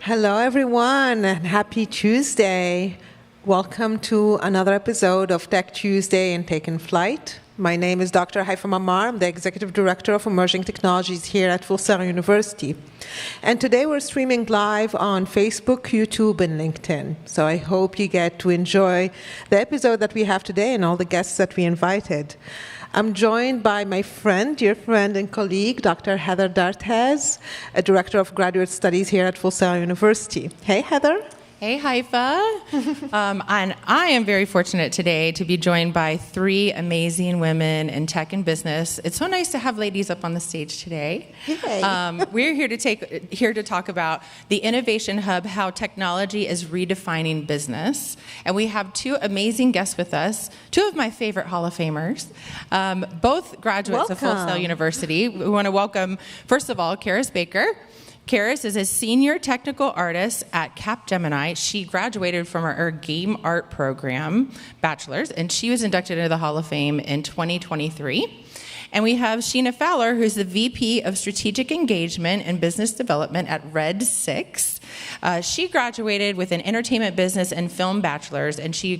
Hello, everyone, and happy Tuesday. Welcome to another episode of Tech Tuesday and Taken Flight. My name is Dr. Haifa Maamar. I'm the Executive Director of Emerging Technologies here at Fowler University. And today we're streaming live on Facebook, YouTube, and LinkedIn. So I hope you get to enjoy the episode that we have today and all the guests that we invited. I'm joined by my friend, dear friend and colleague, Dr. Heather Dartez, a Director of Graduate Studies here at Fowler University. Hey, Heather. Hey, Haifa. And I am very fortunate today to be joined by three amazing women in tech and business. It's so nice to have ladies up on the stage today. We're here to talk about the Innovation Hub, how technology is redefining business. And we have two amazing guests with us, two of my favorite Hall of Famers, both graduates of Fowler University. We want to welcome, first of all, Karis Baker. Karis is a senior technical artist at Capgemini. She graduated from our game art program, bachelor's, and she was inducted into the Hall of Fame in 2023. And we have Sheena Fowler, who's the VP of Strategic Engagement and Business Development at Red 6. She graduated with an entertainment business and film bachelor's, and she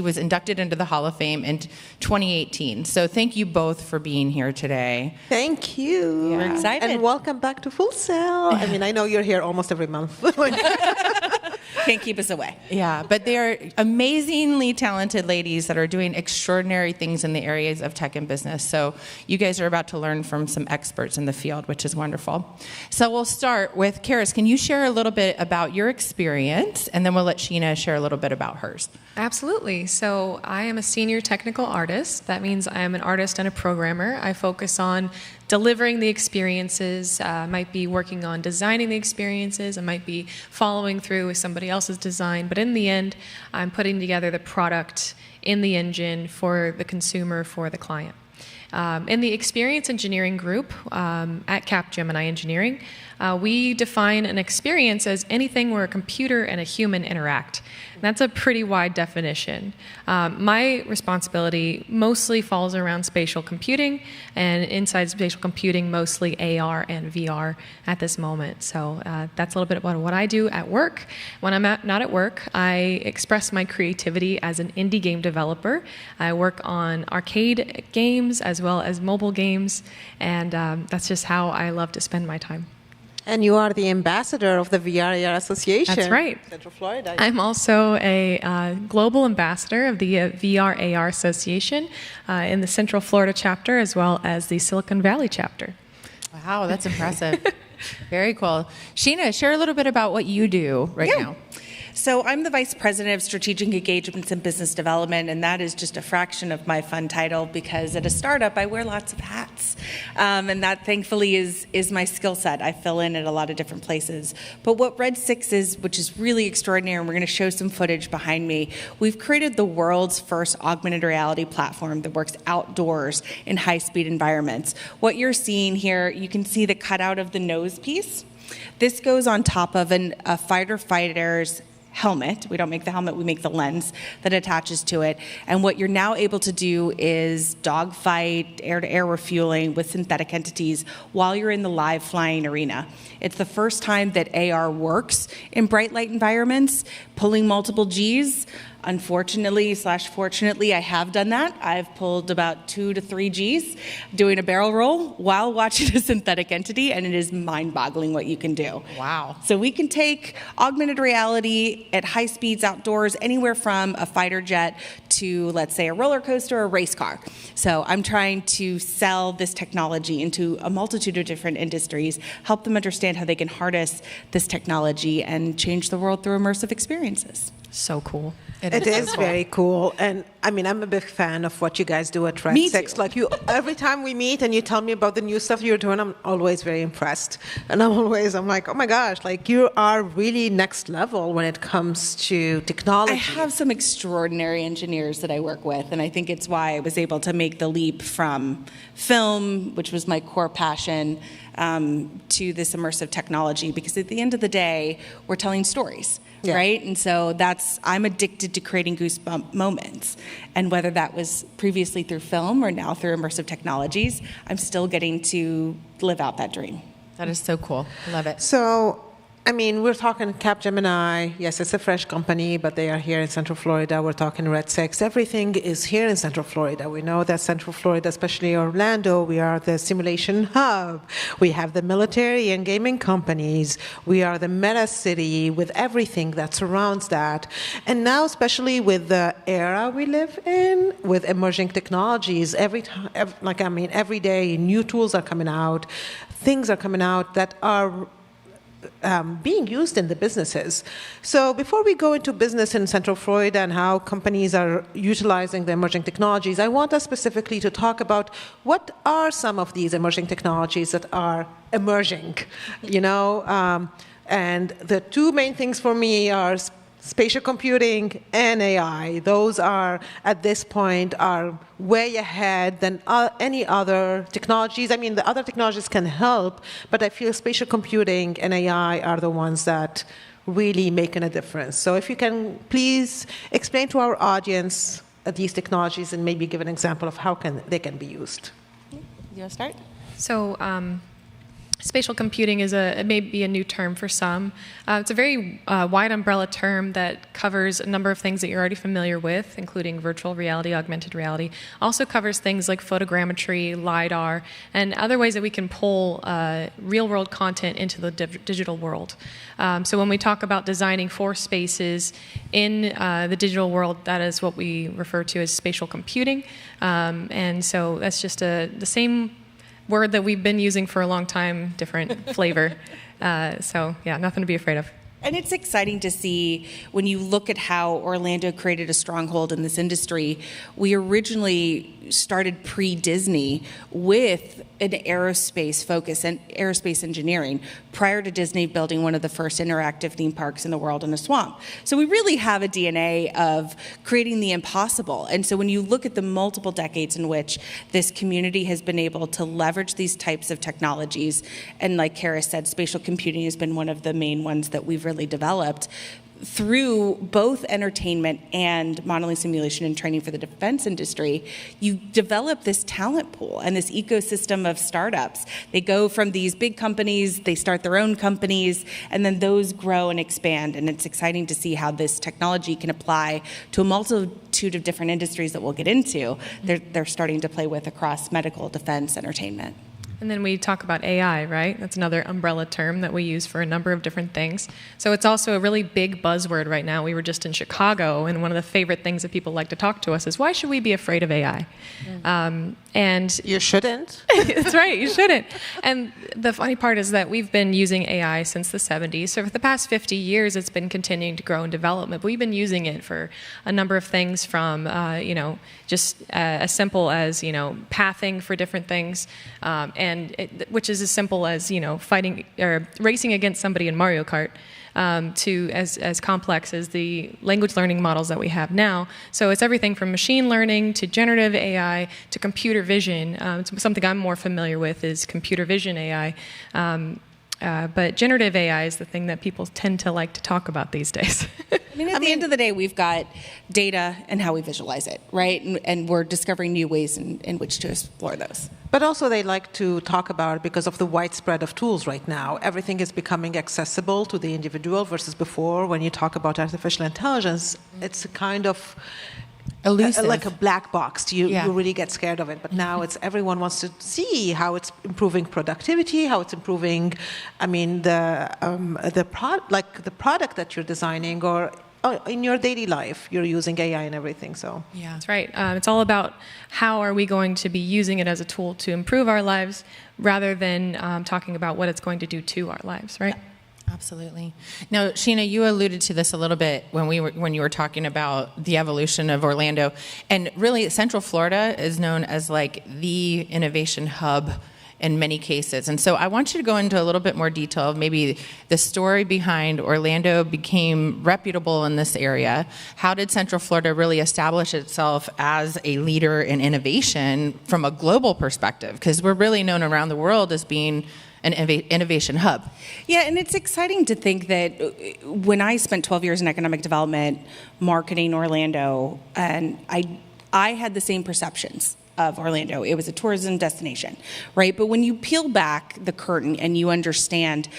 was inducted into the Hall of Fame in 2018. So thank you both for being here today. Thank you. Yeah. We're excited. And welcome back to Full Sail. I mean, I know you're here almost every month. Can't keep us away. Yeah, but they are amazingly talented ladies that are doing extraordinary things in the areas of tech and business. So you guys are about to learn from some experts in the field, which is wonderful. So we'll start with Karis. Can you share a little bit about your experience, and then we'll let Sheena share a little bit about hers. Absolutely. So I am a senior technical artist. That means I am an artist and a programmer. I focus on delivering the experiences. I might be working on designing the experiences. I might be following through with somebody else's design. But in the end, I'm putting together the product in the engine for the consumer, for the client. In the experience engineering group at Capgemini Engineering, we define an experience as anything where a computer and a human interact. And that's a pretty wide definition. My responsibility mostly falls around spatial computing, and inside spatial computing, mostly AR and VR at this moment. So that's a little bit about what I do at work. When I'm not at work, I express my creativity as an indie game developer. I work on arcade games as well as mobile games, and that's just how I love to spend my time. And you are the ambassador of the VR/AR Association. That's right. Central Florida. I'm also a global ambassador of the VR/AR Association in the Central Florida chapter as well as the Silicon Valley chapter. Wow, that's impressive. Very cool. Sheena, share a little bit about what you do right now. So I'm the Vice President of Strategic Engagements and Business Development, and that is just a fraction of my fun title because at a startup I wear lots of hats, and that thankfully is my skill set. I fill in at a lot of different places. But what Red 6 is, which is really extraordinary, and we're going to show some footage behind me, we've created the world's first augmented reality platform that works outdoors in high-speed environments. What you're seeing here, you can see the cutout of the nose piece. This goes on top of a fighter's helmet. We don't make the helmet, we make the lens that attaches to it. And what you're now able to do is dogfight, air-to-air refueling with synthetic entities while you're in the live flying arena. It's the first time that AR works in bright light environments, pulling multiple Gs. Unfortunately/fortunately, I have done that. I've pulled about 2 to 3 Gs doing a barrel roll while watching a synthetic entity, and it is mind-boggling what you can do. Wow. So we can take augmented reality at high speeds outdoors, anywhere from a fighter jet to, let's say, a roller coaster or a race car. So I'm trying to sell this technology into a multitude of different industries, help them understand how they can harness this technology and change the world through immersive experiences. So cool. It is very cool. And I mean, I'm a big fan of what you guys do at Red Me 6. too. Like every time we meet and you tell me about the new stuff you're doing, I'm always very impressed. And I'm like, oh my gosh, like you are really next level when it comes to technology. I have some extraordinary engineers that I work with, and I think it's why I was able to make the leap from film, which was my core passion, to this immersive technology, because at the end of the day, we're telling stories. Yeah. Right? And so I'm addicted to creating goosebump moments. And whether that was previously through film or now through immersive technologies, I'm still getting to live out that dream. That is so cool. I love it. So I mean, we're talking Capgemini. Yes, it's a fresh company, but they are here in Central Florida. We're talking Red Six. Everything is here in Central Florida. We know that Central Florida, especially Orlando, we are the simulation hub. We have the military and gaming companies. We are the meta city with everything that surrounds that. And now, especially with the era we live in, with emerging technologies, every day new tools are coming out. Things are coming out that are being used in the businesses. So before we go into business in Central Florida and how companies are utilizing the emerging technologies, I want us specifically to talk about what are some of these emerging technologies that are emerging, and the two main things for me are spatial computing and AI. Those are, at this point, are way ahead than any other technologies. I mean, the other technologies can help, but I feel spatial computing and AI are the ones that really making a difference. So if you can please explain to our audience these technologies and maybe give an example of how they can be used. You want to start? So spatial computing is maybe a new term for some. It's a very wide umbrella term that covers a number of things that you're already familiar with, including virtual reality, augmented reality. Also covers things like photogrammetry, LiDAR, and other ways that we can pull real-world content into the digital world. So when we talk about designing for spaces in the digital world, that is what we refer to as spatial computing. And so that's just the same word that we've been using for a long time, different flavor. So yeah, nothing to be afraid of. And it's exciting to see when you look at how Orlando created a stronghold in this industry. We originally started pre-Disney with an aerospace focus and aerospace engineering prior to Disney building one of the first interactive theme parks in the world in a swamp. So we really have a DNA of creating the impossible. And so when you look at the multiple decades in which this community has been able to leverage these types of technologies, and like Kara said, spatial computing has been one of the main ones that we've really developed through both entertainment and modeling, simulation, and training for the defense industry. You develop this talent pool and this ecosystem of startups. They go from these big companies, they start their own companies, and then those grow and expand. And it's exciting to see how this technology can apply to a multitude of different industries that we'll get into. They're starting to play with across medical, defense, entertainment. And then we talk about AI, right? That's another umbrella term that we use for a number of different things. So it's also a really big buzzword right now. We were just in Chicago, and one of the favorite things that people like to talk to us is, why should we be afraid of AI? And you shouldn't. That's right, you shouldn't. And the funny part is that we've been using AI since the 70s. So for the past 50 years, it's been continuing to grow in development. But we've been using it for a number of things from, just as simple as, pathing for different things, which is as simple as, fighting or racing against somebody in Mario Kart, to as complex as the language learning models that we have now. So it's everything from machine learning to generative AI to computer vision. Something I'm more familiar with is computer vision AI. But generative AI is the thing that people tend to like to talk about these days. At the end of the day, we've got data and how we visualize it, right? And we're discovering new ways in which to explore those. But also they like to talk about it because of the widespread of tools right now. Everything is becoming accessible to the individual versus before. When you talk about artificial intelligence, it's a kind of elusive, like a black box. You really get scared of it. But now everyone wants to see how it's improving productivity, how it's improving. The product that you're designing, or in your daily life, you're using AI and everything. So yeah, that's right. It's all about how are we going to be using it as a tool to improve our lives, rather than talking about what it's going to do to our lives, right? Yeah, absolutely. Now, Sheena, you alluded to this a little bit when you were talking about the evolution of Orlando, and really, Central Florida is known as like the innovation hub in many cases. And so I want you to go into a little bit more detail of maybe the story behind Orlando became reputable in this area. How did Central Florida really establish itself as a leader in innovation from a global perspective? Because we're really known around the world as being an innovation hub. Yeah, and it's exciting to think that when I spent 12 years in economic development, marketing Orlando, and I had the same perceptions of Orlando. It was a tourism destination, right? But when you peel back the curtain and you understand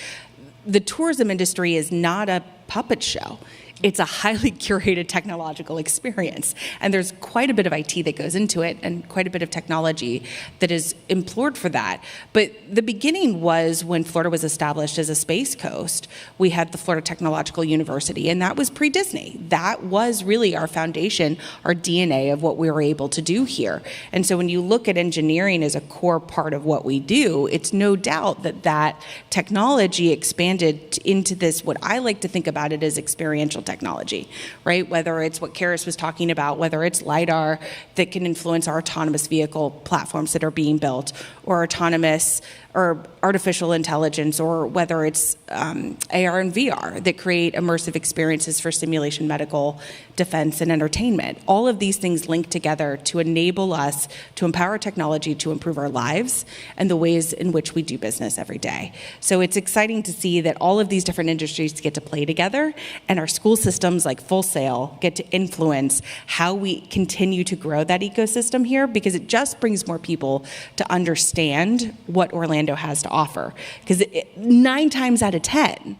the tourism industry is not a puppet show. It's a highly curated technological experience. And there's quite a bit of IT that goes into it and quite a bit of technology that is implored for that. But the beginning was when Florida was established as a space coast. We had the Florida Technological University, and that was pre-Disney. That was really our foundation, our DNA of what we were able to do here. And so when you look at engineering as a core part of what we do, it's no doubt that that technology expanded into this, what I like to think about it as experiential technology, right? Whether it's what Karis was talking about, whether it's LiDAR that can influence our autonomous vehicle platforms that are being built, or autonomous or artificial intelligence, or whether it's AR and VR that create immersive experiences for simulation, medical, defense, and entertainment. All of these things link together to enable us to empower technology to improve our lives and the ways in which we do business every day. So it's exciting to see that all of these different industries get to play together, and our school systems like Full Sail get to influence how we continue to grow that ecosystem here, because it just brings more people to understand what Orlando has to offer. Because 9 times out of 10,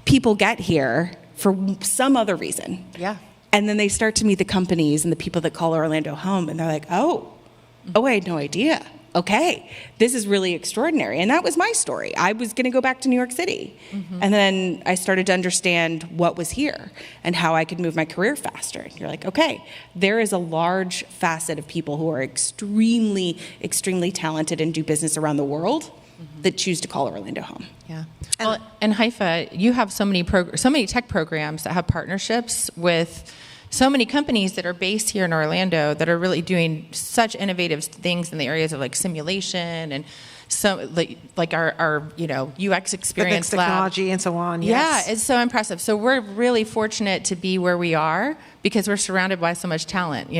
people get here for some other reason. Yeah. And then they start to meet the companies and the people that call Orlando home, and they're like, oh, I had no idea. Okay, this is really extraordinary. And that was my story. I was going to go back to New York City. And then I started to understand what was here and how I could move my career faster. And you're like, okay, there is a large facet of people who are extremely, extremely talented and do business around the world that choose to call Orlando home. Yeah. Well, in Haifa, you have so many tech programs that have partnerships with so many companies that are based here in Orlando that are really doing such innovative things in the areas of like simulation and so like our UX experience technology lab. and so on. Yes. Yeah, it's so impressive. So we're really fortunate to be where we are because we're surrounded by so much talent,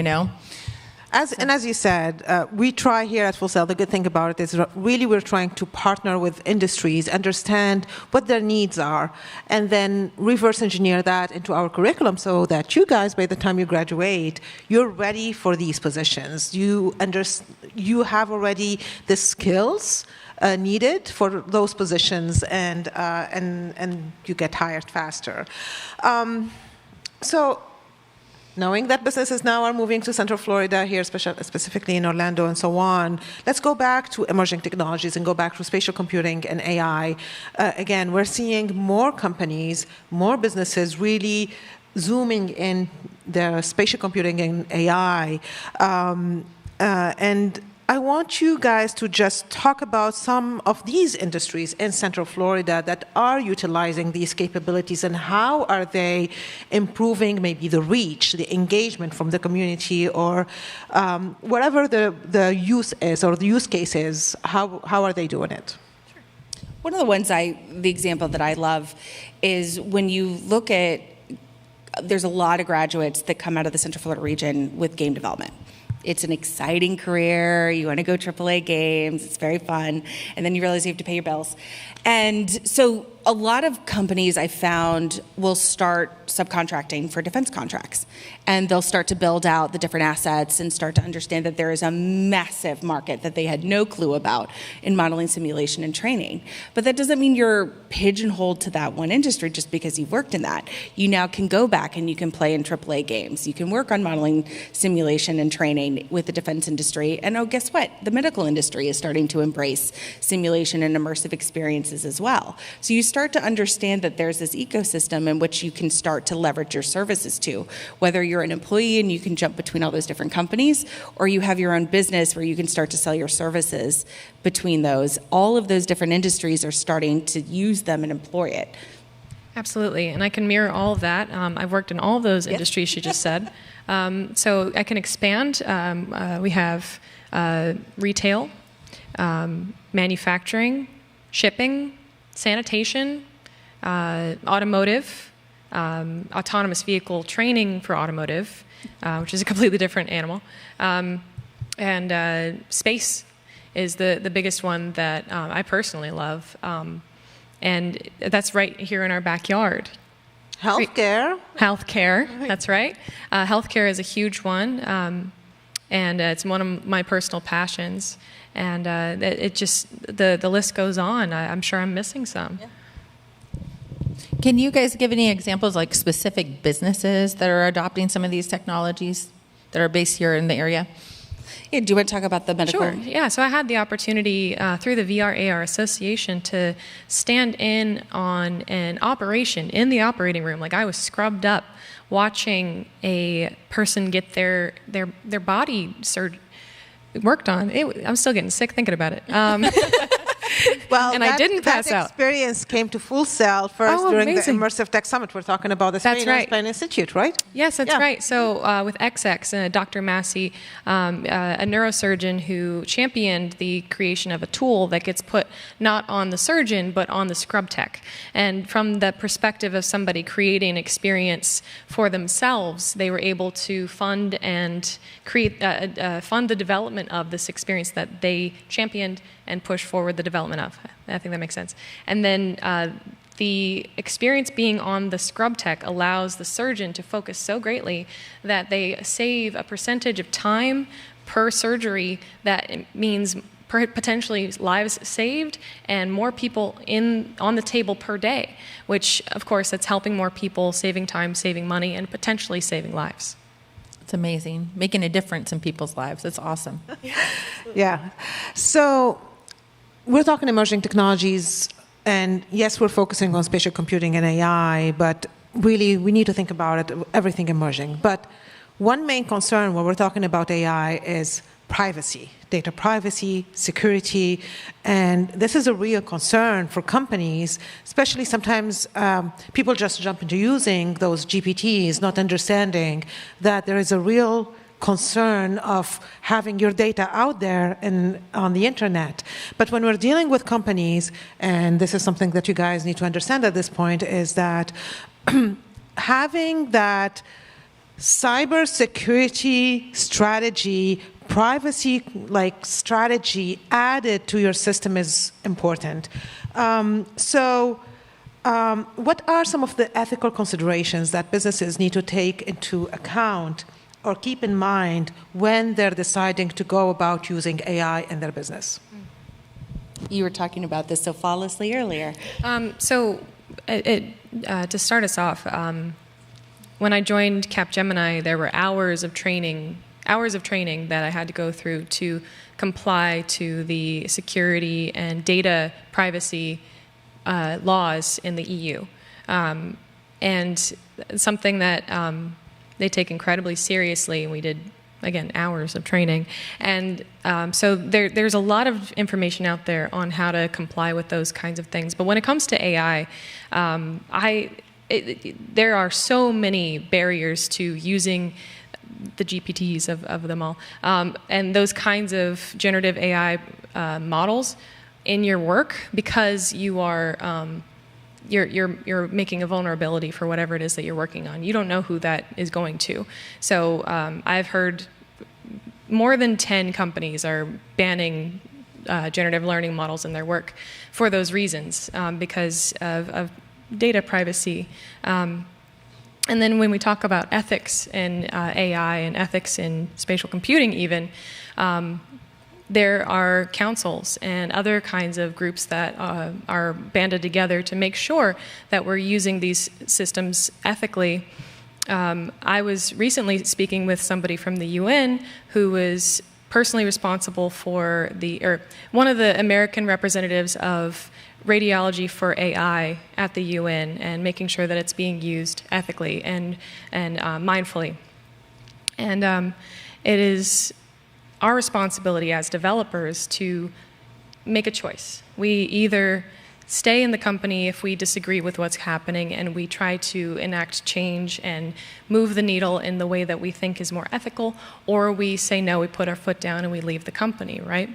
As you said, we try here at Full Sail. The good thing about it is really we're trying to partner with industries, understand what their needs are, and then reverse engineer that into our curriculum so that you guys, by the time you graduate, you're ready for these positions. You have already the skills needed for those positions, and you get hired faster. Knowing that businesses now are moving to Central Florida here, specifically in Orlando and so on, let's go back to emerging technologies and go back to spatial computing and AI. Again, we're seeing more companies, more businesses really zooming in their spatial computing and AI. And I want you guys to just talk about some of these industries in Central Florida that are utilizing these capabilities and how are they improving maybe the reach, the engagement from the community, or whatever the use is or the use case is, how are they doing it? Sure. One of the example that I love is when you look at, there's a lot of graduates that come out of the Central Florida region with game development. It's an exciting career. You want to go AAA games. It's very fun. And then you realize you have to pay your bills. And so a lot of companies I found will start subcontracting for defense contracts. And they'll start to build out the different assets and start to understand that there is a massive market that they had no clue about in modeling, simulation, and training. But that doesn't mean you're pigeonholed to that one industry just because you've worked in that. You now can go back and you can play in AAA games. You can work on modeling, simulation, and training with the defense industry. And oh, guess what? The medical industry is starting to embrace simulation and immersive experiences as well. So you start to understand that there's this ecosystem in which you can start to leverage your services to, whether you're an employee and you can jump between all those different companies, or you have your own business where you can start to sell your services between those. All of those different industries are starting to use them and employ it. Absolutely, and I can mirror all of that. I've worked in all of those industries she just said. So I can expand. We have retail, manufacturing, shipping, sanitation, automotive, autonomous vehicle training for automotive, which is a completely different animal, and space is the biggest one that I personally love, and that's right here in our backyard. Healthcare. Healthcare, that's right. Healthcare is a huge one, and it's one of my personal passions. And it just, the list goes on. I'm sure I'm missing some. Yeah. Can you guys give any examples, like specific businesses that are adopting some of these technologies that are based here in the area? Yeah, do you want to talk about the medical? Sure. Yeah. So I had the opportunity through the VR/AR Association to stand in on an operation in the operating room. Like, I was scrubbed up watching a person get their body worked on. I'm still getting sick thinking about it. Well, and I didn't pass that out. experience came to full sail first during amazing. the Immersive Tech Summit. We're talking about the That's right. Spain Institute, right? Yes, that's right. So with XX, Dr. Massey, a neurosurgeon who championed the creation of a tool that gets put not on the surgeon, but on the scrub tech. And from the perspective of somebody creating an experience for themselves, they were able to fund and fund the development of this experience that they championed and push forward the development of. I think that makes sense. And then the experience being on the scrub tech allows the surgeon to focus so greatly that they save a percentage of time per surgery. That means potentially lives saved and more people on the table per day, which of course that's helping more people, saving time, saving money, and potentially saving lives. It's amazing. Making a difference in people's lives. That's awesome. Yeah. So we're talking emerging technologies, and yes, we're focusing on spatial computing and AI, but really we need to think about it, everything emerging. But one main concern when we're talking about AI is privacy, data privacy, security, and this is a real concern for companies, especially sometimes people just jump into using those GPTs, not understanding that there is a real concern of having your data out there and on the internet. But when we're dealing with companies, and this is something that you guys need to understand at this point, is that having that cybersecurity strategy, privacy strategy added to your system is important. What are some of the ethical considerations that businesses need to take into account or keep in mind when they're deciding to go about using AI in their business? You were talking about this so flawlessly earlier. To start us off, when I joined Capgemini, there were hours of training that I had to go through to comply to the security and data privacy laws in the EU. And something that they take incredibly seriously. We did, again, hours of training. And so there's a lot of information out there on how to comply with those kinds of things. But when it comes to AI, there are so many barriers to using the GPTs of them all. And those kinds of generative AI models in your work, because you are you're making a vulnerability for whatever it is that you're working on. You don't know who that is going to. So I've heard more than 10 companies are banning generative learning models in their work for those reasons, because of data privacy. And then when we talk about ethics in AI and ethics in spatial computing even, there are councils and other kinds of groups that are banded together to make sure that we're using these systems ethically. I was recently speaking with somebody from the UN who was personally responsible for one of the American representatives of radiology for AI at the UN, and making sure that it's being used ethically and mindfully. And it is our responsibility as developers to make a choice. We either stay in the company if we disagree with what's happening and we try to enact change and move the needle in the way that we think is more ethical, or we say no, we put our foot down and we leave the company, right?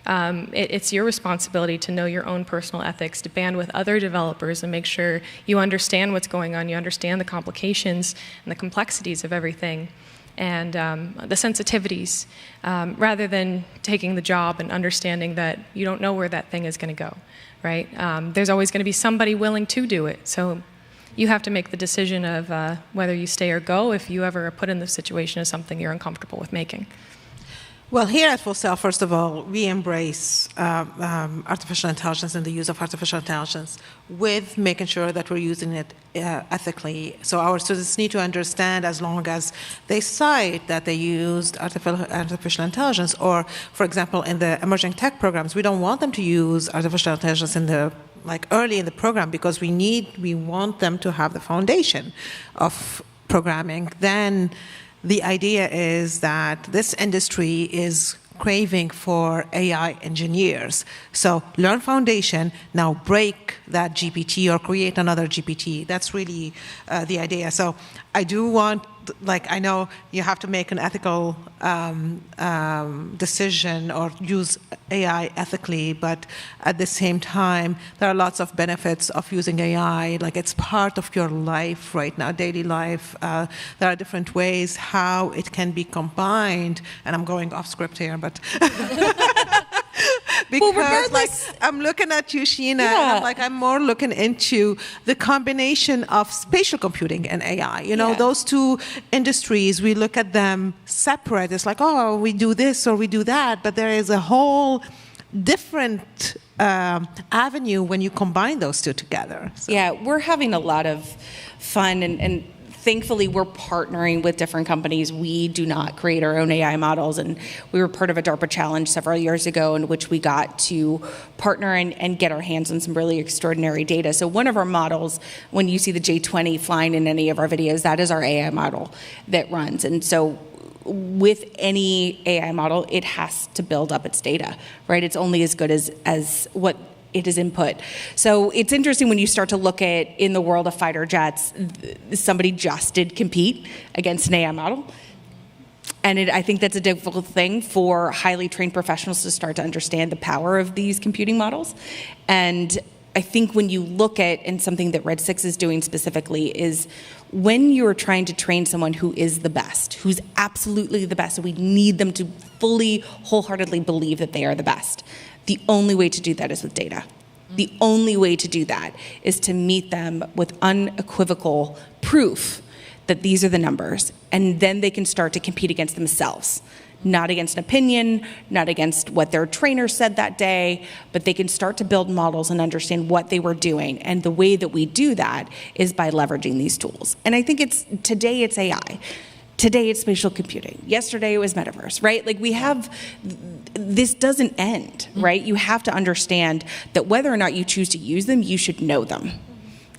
It's your responsibility to know your own personal ethics, to band with other developers and make sure you understand what's going on, you understand the complications and the complexities of everything, and the sensitivities, rather than taking the job and understanding that you don't know where that thing is going to go, right? There's always going to be somebody willing to do it. So you have to make the decision of whether you stay or go if you ever are put in the situation of something you're uncomfortable with making. Well, here at Full Sail, first of all, we embrace artificial intelligence and the use of artificial intelligence with making sure that we're using it ethically. So our students need to understand, as long as they cite that they used artificial intelligence, or, for example, in the emerging tech programs, we don't want them to use artificial intelligence early in the program, because we want them to have the foundation of programming. Then the idea is that this industry is craving for AI engineers. So learn foundation, now break that GPT or create another GPT. That's really the idea. So I do want, I know you have to make an ethical decision or use AI ethically, but at the same time, there are lots of benefits of using AI. It's part of your life right now, daily life. There are different ways how it can be combined, and I'm going off script here, but because I'm looking at you, Sheena, and I'm more looking into the combination of spatial computing and AI. Those two industries, we look at them separate. It's we do this or we do that, but there is a whole different avenue when you combine those two together. So. Yeah, we're having a lot of fun, and thankfully, we're partnering with different companies. We do not create our own AI models, and we were part of a DARPA challenge several years ago in which we got to partner and get our hands on some really extraordinary data. So one of our models, when you see the J20 flying in any of our videos, that is our AI model that runs. And so with any AI model, it has to build up its data, right? It's only as good as what it is input. So it's interesting when you start to look at, in the world of fighter jets, somebody just did compete against an AI model. And I think that's a difficult thing for highly trained professionals to start to understand the power of these computing models. And I think when you look at, and something that Red 6 is doing specifically, is when you're trying to train someone who is the best, who's absolutely the best, and we need them to fully, wholeheartedly believe that they are the best, the only way to do that is with data. The only way to do that is to meet them with unequivocal proof that these are the numbers, and then they can start to compete against themselves. Not against an opinion, not against what their trainer said that day, but they can start to build models and understand what they were doing. And the way that we do that is by leveraging these tools. And I think today it's AI. Today it's spatial computing. Yesterday it was metaverse, right? This doesn't end, right? You have to understand that whether or not you choose to use them, you should know them.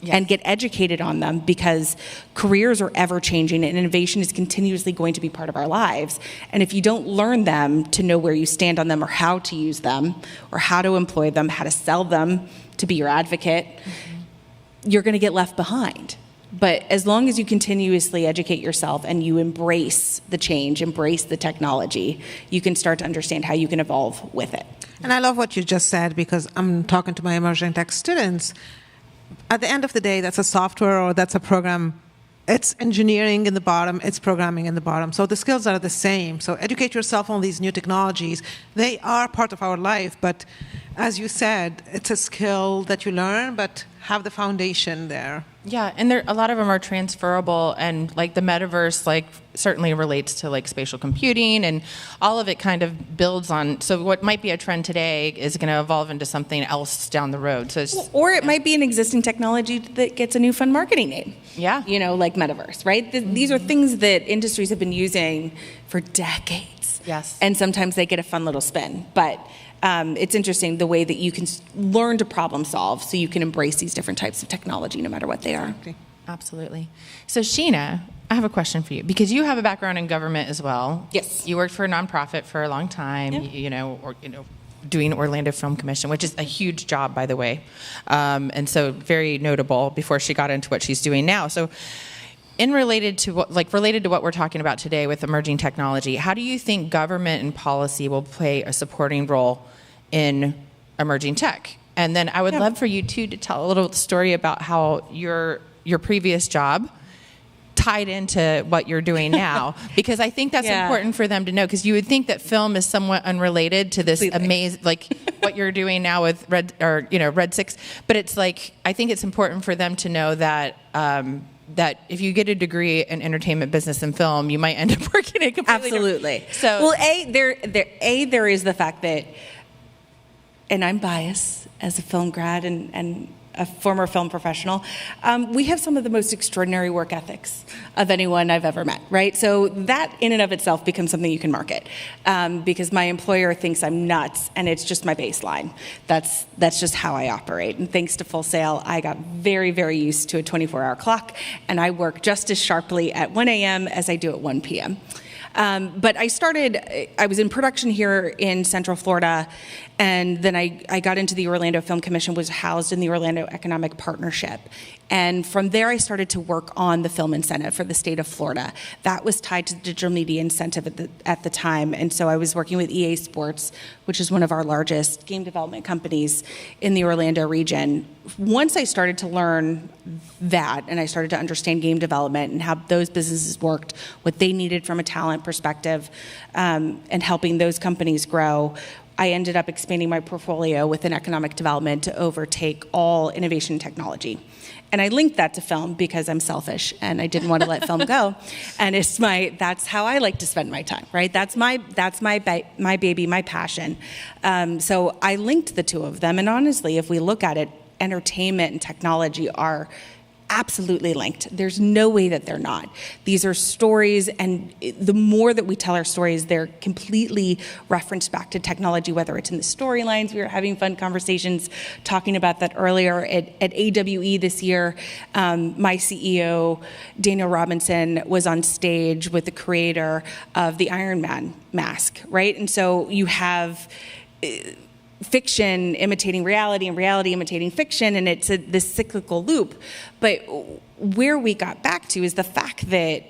Yes. And get educated on them, because careers are ever changing and innovation is continuously going to be part of our lives. And if you don't learn them to know where you stand on them, or how to use them, or how to employ them, how to sell them to be your advocate, you're going to get left behind. But as long as you continuously educate yourself and you embrace the change, embrace the technology, you can start to understand how you can evolve with it. And I love what you just said, because I'm talking to my emerging tech students. At the end of the day, that's a software or that's a program. It's engineering in the bottom, it's programming in the bottom. So the skills are the same. So educate yourself on these new technologies. They are part of our life, but as you said, it's a skill that you learn, but have the foundation there. Yeah, and a lot of them are transferable, and the metaverse certainly relates to spatial computing, and all of it kind of builds on. So what might be a trend today is going to evolve into something else down the road. So or it might be an existing technology that gets a new fun marketing name. Yeah, like metaverse, right? These are things that industries have been using for decades. Yes, and sometimes they get a fun little spin, but. It's interesting the way that you can learn to problem solve, so you can embrace these different types of technology no matter what they are. Absolutely. So Sheena, I have a question for you, because you have a background in government as well. Yes. You worked for a nonprofit for a long time, doing Orlando Film Commission, which is a huge job, by the way. And so very notable before she got into what she's doing now. So related to what we're talking about today with emerging technology, how do you think government and policy will play a supporting role in emerging tech? And then I would love for you too to tell a little story about how your previous job tied into what you're doing now, because I think that's important for them to know, because you would think that film is somewhat unrelated to this amazing, what you're doing now with Red 6, but it's I think it's important for them to know that that if you get a degree in entertainment business and film, you might end up working in completely Absolutely. So, well, there is the fact that, and I'm biased as a film grad and a former film professional, we have some of the most extraordinary work ethics of anyone I've ever met, right? So that in and of itself becomes something you can market, because my employer thinks I'm nuts, and it's just my baseline. That's just how I operate. And thanks to Full Sail, I got very, very used to a 24-hour clock, and I work just as sharply at 1 a.m. as I do at 1 p.m. But I was in production here in Central Florida, and then I got into the Orlando Film Commission, was housed in the Orlando Economic Partnership. And from there, I started to work on the film incentive for the state of Florida. That was tied to the digital media incentive at the time. And so I was working with EA Sports, which is one of our largest game development companies in the Orlando region. Once I started to learn that, and I started to understand game development and how those businesses worked, what they needed from a talent perspective, and helping those companies grow, I ended up expanding my portfolio within economic development to overtake all innovation technology. And I linked that to film because I'm selfish and I didn't want to let film go. And that's how I like to spend my time, right? That's my baby, my passion. So I linked the two of them. And honestly, if we look at it, entertainment and technology are absolutely linked. There's no way that they're not. These are stories, and the more that we tell our stories, they're completely referenced back to technology, whether it's in the storylines. We were having fun conversations talking about that earlier at AWE this year. My CEO, Daniel Robinson, was on stage with the creator of the Iron Man mask, right? And so you have fiction imitating reality and reality imitating fiction, and it's this cyclical loop. But where we got back to is the fact that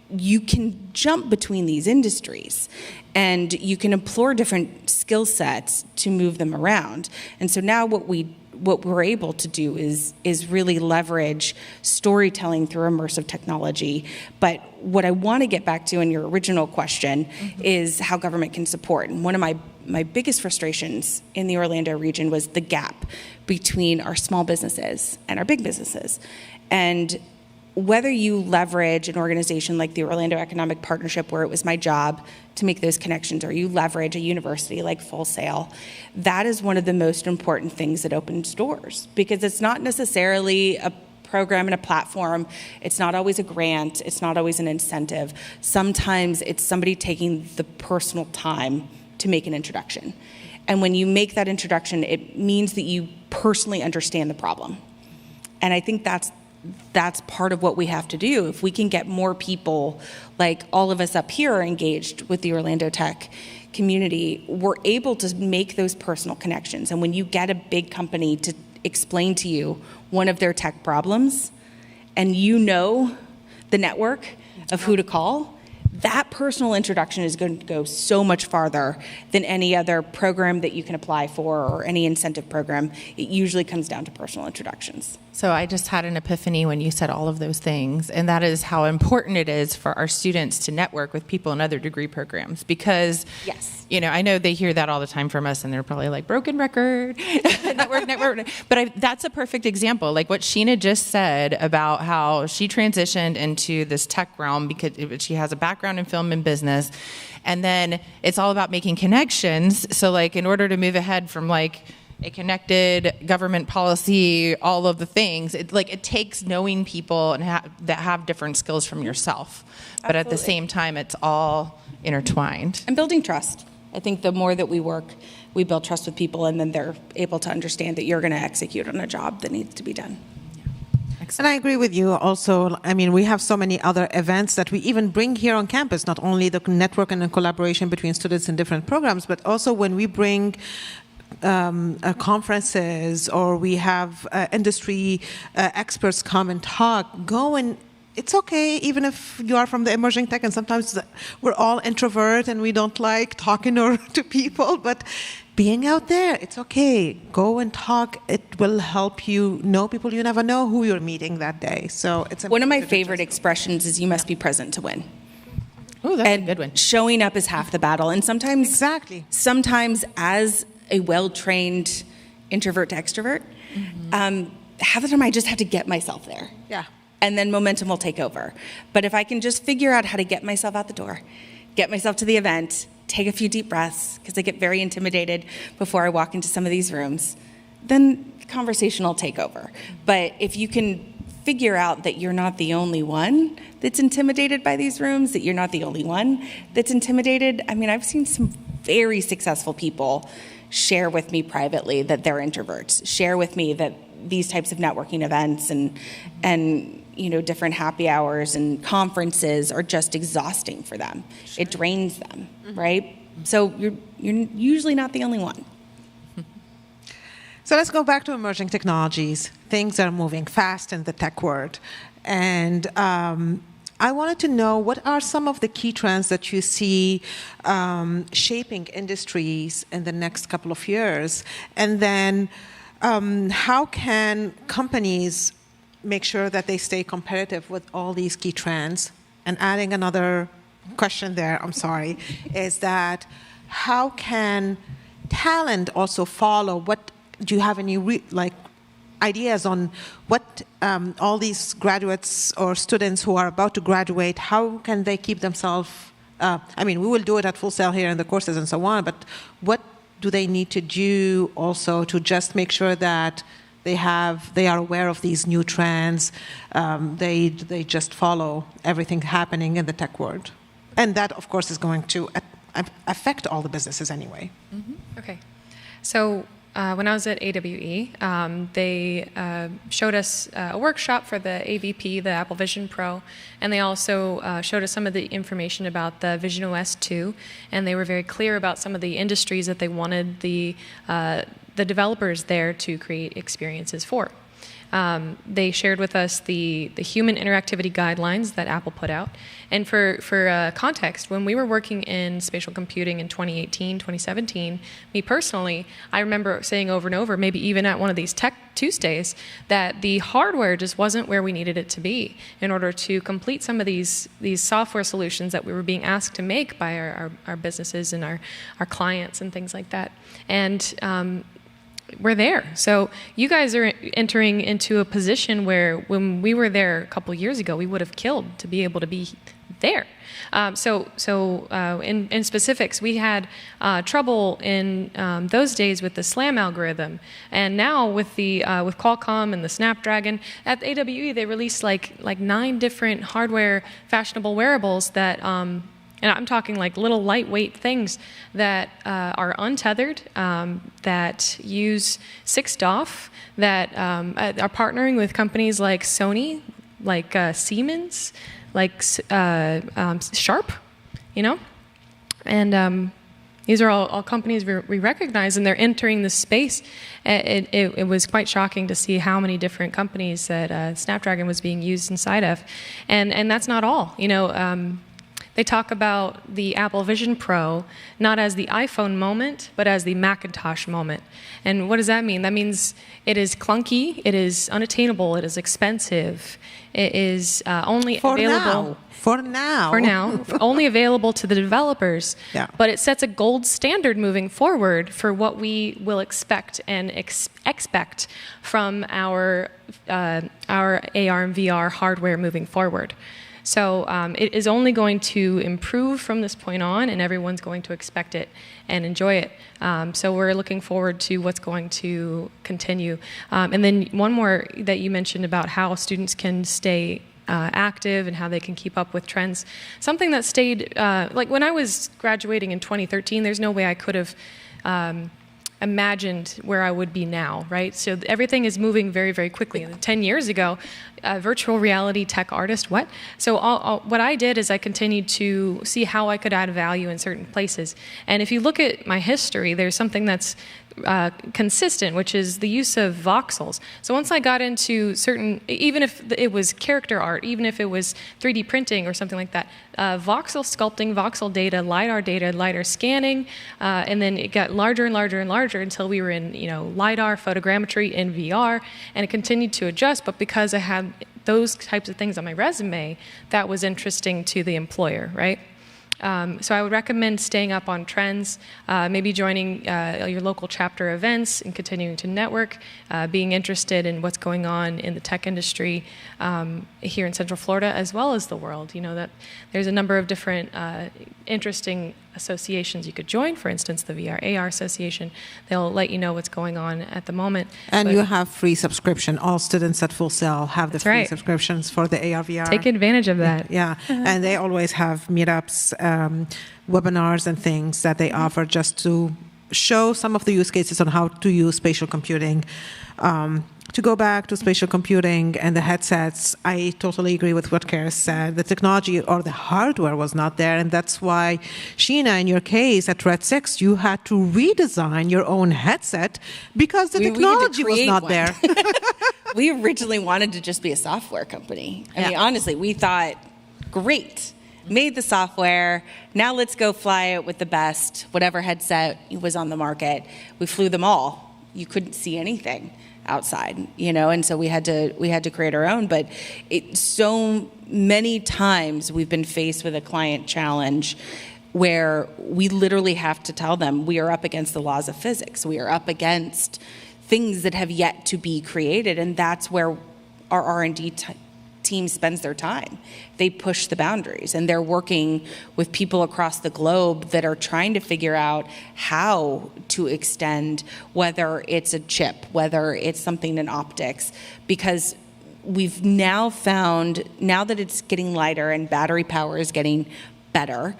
you can jump between these industries and you can employ different skill sets to move them around. And so now what we're able to do is really leverage storytelling through immersive technology. But what I want to get back to in your original question is how government can support. And one of my biggest frustrations in the Orlando region was the gap between our small businesses and our big businesses. And whether you leverage an organization like the Orlando Economic Partnership, where it was my job to make those connections, or you leverage a university like Full Sail, that is one of the most important things that opens doors, because it's not necessarily a program and a platform. It's not always a grant. It's not always an incentive. Sometimes it's somebody taking the personal time to make an introduction. And when you make that introduction, it means that you personally understand the problem. And I think that's part of what we have to do. If we can get more people, like all of us up here, are engaged with the Orlando tech community, we're able to make those personal connections. And when you get a big company to explain to you one of their tech problems, and you know the network of who to call, that personal introduction is going to go so much farther than any other program that you can apply for or any incentive program. It usually comes down to personal introductions. So I just had an epiphany when you said all of those things, and that is how important it is for our students to network with people in other degree programs, because yes, I know they hear that all the time from us, and they're probably like, broken record, network. But that's a perfect example, like what Sheena just said about how she transitioned into this tech realm because she has a background in film and business, and then it's all about making connections. So like in order to move ahead from like a connected government policy, all of the things, it takes knowing people and that have different skills from yourself. But at the same time, it's all intertwined. And building trust. I think the more that we work, we build trust with people, and then they're able to understand that you're going to execute on a job that needs to be done. And I agree with you also. I mean, we have so many other events that we even bring here on campus, not only the network and the collaboration between students in different programs, but also when we bring conferences, or we have industry experts come and talk, go, and it's okay even if you are from the emerging tech, and sometimes we're all introvert and we don't like talking to people, but being out there, it's okay. Go and talk. It will help you know people you never know who you're meeting that day. So it's one of my favorite expressions is you must be present to win. Oh, that's a good one. Showing up is half the battle. And sometimes as a well-trained introvert to extrovert, half the time I just have to get myself there. Yeah. and then momentum will take over. But if I can just figure out how to get myself out the door, get myself to the event, take a few deep breaths, because I get very intimidated before I walk into some of these rooms, then the conversation will take over. But if you can figure out that you're not the only one that's intimidated by these rooms, that you're not the only one that's intimidated. I mean, I've seen some very successful people share with me privately that they're introverts, share with me that these types of networking events and you know, different happy hours and conferences are just exhausting for them. Sure. It drains them, right? So you're usually not the only one. So let's go back to emerging technologies. Things are moving fast in the tech world. And I wanted to know, what are some of the key trends that you see shaping industries in the next couple of years? And then how can companies make sure that they stay competitive with all these key trends? And adding another question there, I'm sorry, is that how can talent also follow? What do you have any ideas on what all these graduates or students who are about to graduate, how can they keep themselves? I mean, we will do it at Full Sail here in the courses and so on, but what do they need to do also to just make sure that they are aware of these new trends? They just follow everything happening in the tech world, and that, of course, is going to affect all the businesses anyway. Mm-hmm. Okay, so. When I was at AWE, they showed us a workshop for the AVP, the Apple Vision Pro, and they also showed us some of the information about the Vision OS 2, and they were very clear about some of the industries that they wanted the developers there to create experiences for. They shared with us the human interactivity guidelines that Apple put out. And for context, when we were working in spatial computing in 2018, 2017, me personally, I remember saying over and over, maybe even at one of these Tech Tuesdays, that the hardware just wasn't where we needed it to be in order to complete some of these software solutions that we were being asked to make by our businesses and our clients and things like that. And we're there. So you guys are entering into a position where when we were there a couple years ago, we would have killed to be able to be there. So in specifics, we had trouble in those days with the SLAM algorithm, and now with with Qualcomm and the Snapdragon at AWE, they released like 9 different hardware fashionable wearables that. And I'm talking like little lightweight things that are untethered, that use 6DoF, that are partnering with companies like Sony, like Siemens, like Sharp, you know? And these are all companies we recognize, and they're entering this space. It was quite shocking to see how many different companies that Snapdragon was being used inside of. And that's not all, you know. They talk about the Apple Vision Pro not as the iPhone moment, but as the Macintosh moment. And what does that mean? That means it is clunky, it is unattainable, it is expensive, it is only available... For now, only available to the developers. Yeah. But it sets a gold standard moving forward for what we will expect and expect from our AR and VR hardware moving forward. So it is only going to improve from this point on, and everyone's going to expect it and enjoy it. So we're looking forward to what's going to continue. And then one more that you mentioned about how students can stay active and how they can keep up with trends. Something that stayed, like when I was graduating in 2013, there's no way I could have imagined where I would be now, right? So everything is moving very, very quickly. 10 years ago, virtual reality tech artist, what? So what I did is I continued to see how I could add value in certain places. And if you look at my history, there's something that's consistent, which is the use of voxels. So once I got into certain, even if it was character art, even if it was 3D printing or something like that, voxel sculpting, voxel data, LiDAR scanning, and then it got larger and larger and larger until we were in, LiDAR, photogrammetry, in VR, and it continued to adjust. But because I had those types of things on my resume, that was interesting to the employer, right? So I would recommend staying up on trends, maybe joining your local chapter events and continuing to network, being interested in what's going on in the tech industry here in Central Florida as well as the world. That there's a number of different interesting associations you could join. For instance, the VR/AR Association. They'll let you know what's going on at the moment. And you have free subscription. All students at Full Sail have the free subscriptions for the AR/VR. Take advantage of that. Yeah, and they always have meetups, webinars, and things that they offer just to show some of the use cases on how to use spatial computing. To go back to spatial computing and the headsets, I totally agree with what Karis said. The technology or the hardware was not there, and that's why, Sheena, in your case at Red 6, you had to redesign your own headset because the technology was not there. We originally wanted to just be a software company. I mean, honestly, we thought, great, made the software, now let's go fly it with the best, whatever headset was on the market. We flew them all. You couldn't see anything outside, and so we had to create our own. But so many times we've been faced with a client challenge where we literally have to tell them we are up against the laws of physics. We are up against things that have yet to be created, and that's where our R&D team spends their time. They push the boundaries, and they're working with people across the globe that are trying to figure out how to extend, whether it's a chip, whether it's something in optics, because we've now found, now that it's getting lighter and battery power is getting better,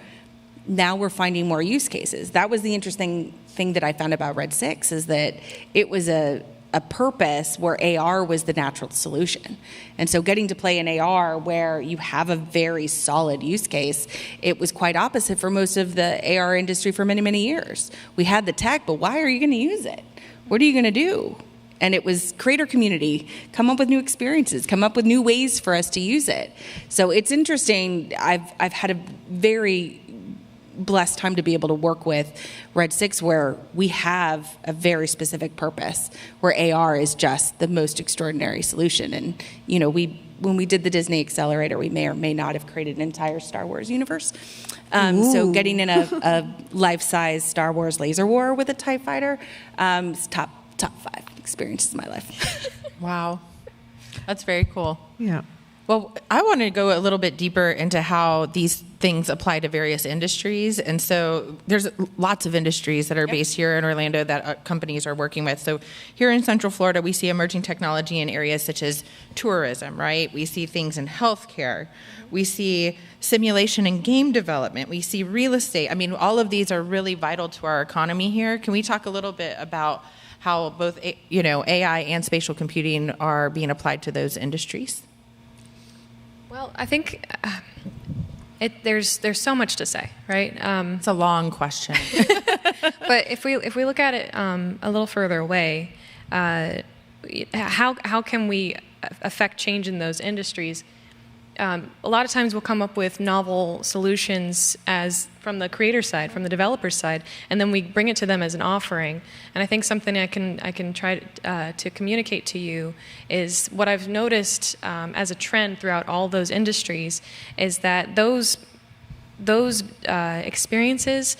now we're finding more use cases. That was the interesting thing that I found about Red 6, is that it was a purpose where AR was the natural solution. And so getting to play in AR where you have a very solid use case, it was quite opposite for most of the AR industry for many, many years. We had the tech, but why are you going to use it? What are you going to do? And it was creator community, come up with new experiences, come up with new ways for us to use it. So it's interesting. I've had a very blessed time to be able to work with Red 6, where we have a very specific purpose, where AR is just the most extraordinary solution. And when we did the Disney Accelerator, we may or may not have created an entire Star Wars universe. So getting in a life-size Star Wars laser war with a TIE fighter is top 5 experiences of my life. Wow, that's very cool. Yeah. Well, I want to go a little bit deeper into how these things apply to various industries. And so there's lots of industries that are based here in Orlando that companies are working with. So here in Central Florida, we see emerging technology in areas such as tourism, right? We see things in healthcare. We see simulation and game development. We see real estate. I mean, all of these are really vital to our economy here. Can we talk a little bit about how both, AI and spatial computing are being applied to those industries? Well, I think there's so much to say, right? It's a long question. But if we look at it a little further away, how can we affect change in those industries? A lot of times we'll come up with novel solutions from the creator side, from the developer side, and then we bring it to them as an offering. And I think something I can try to communicate to you is what I've noticed as a trend throughout all those industries is that those experiences,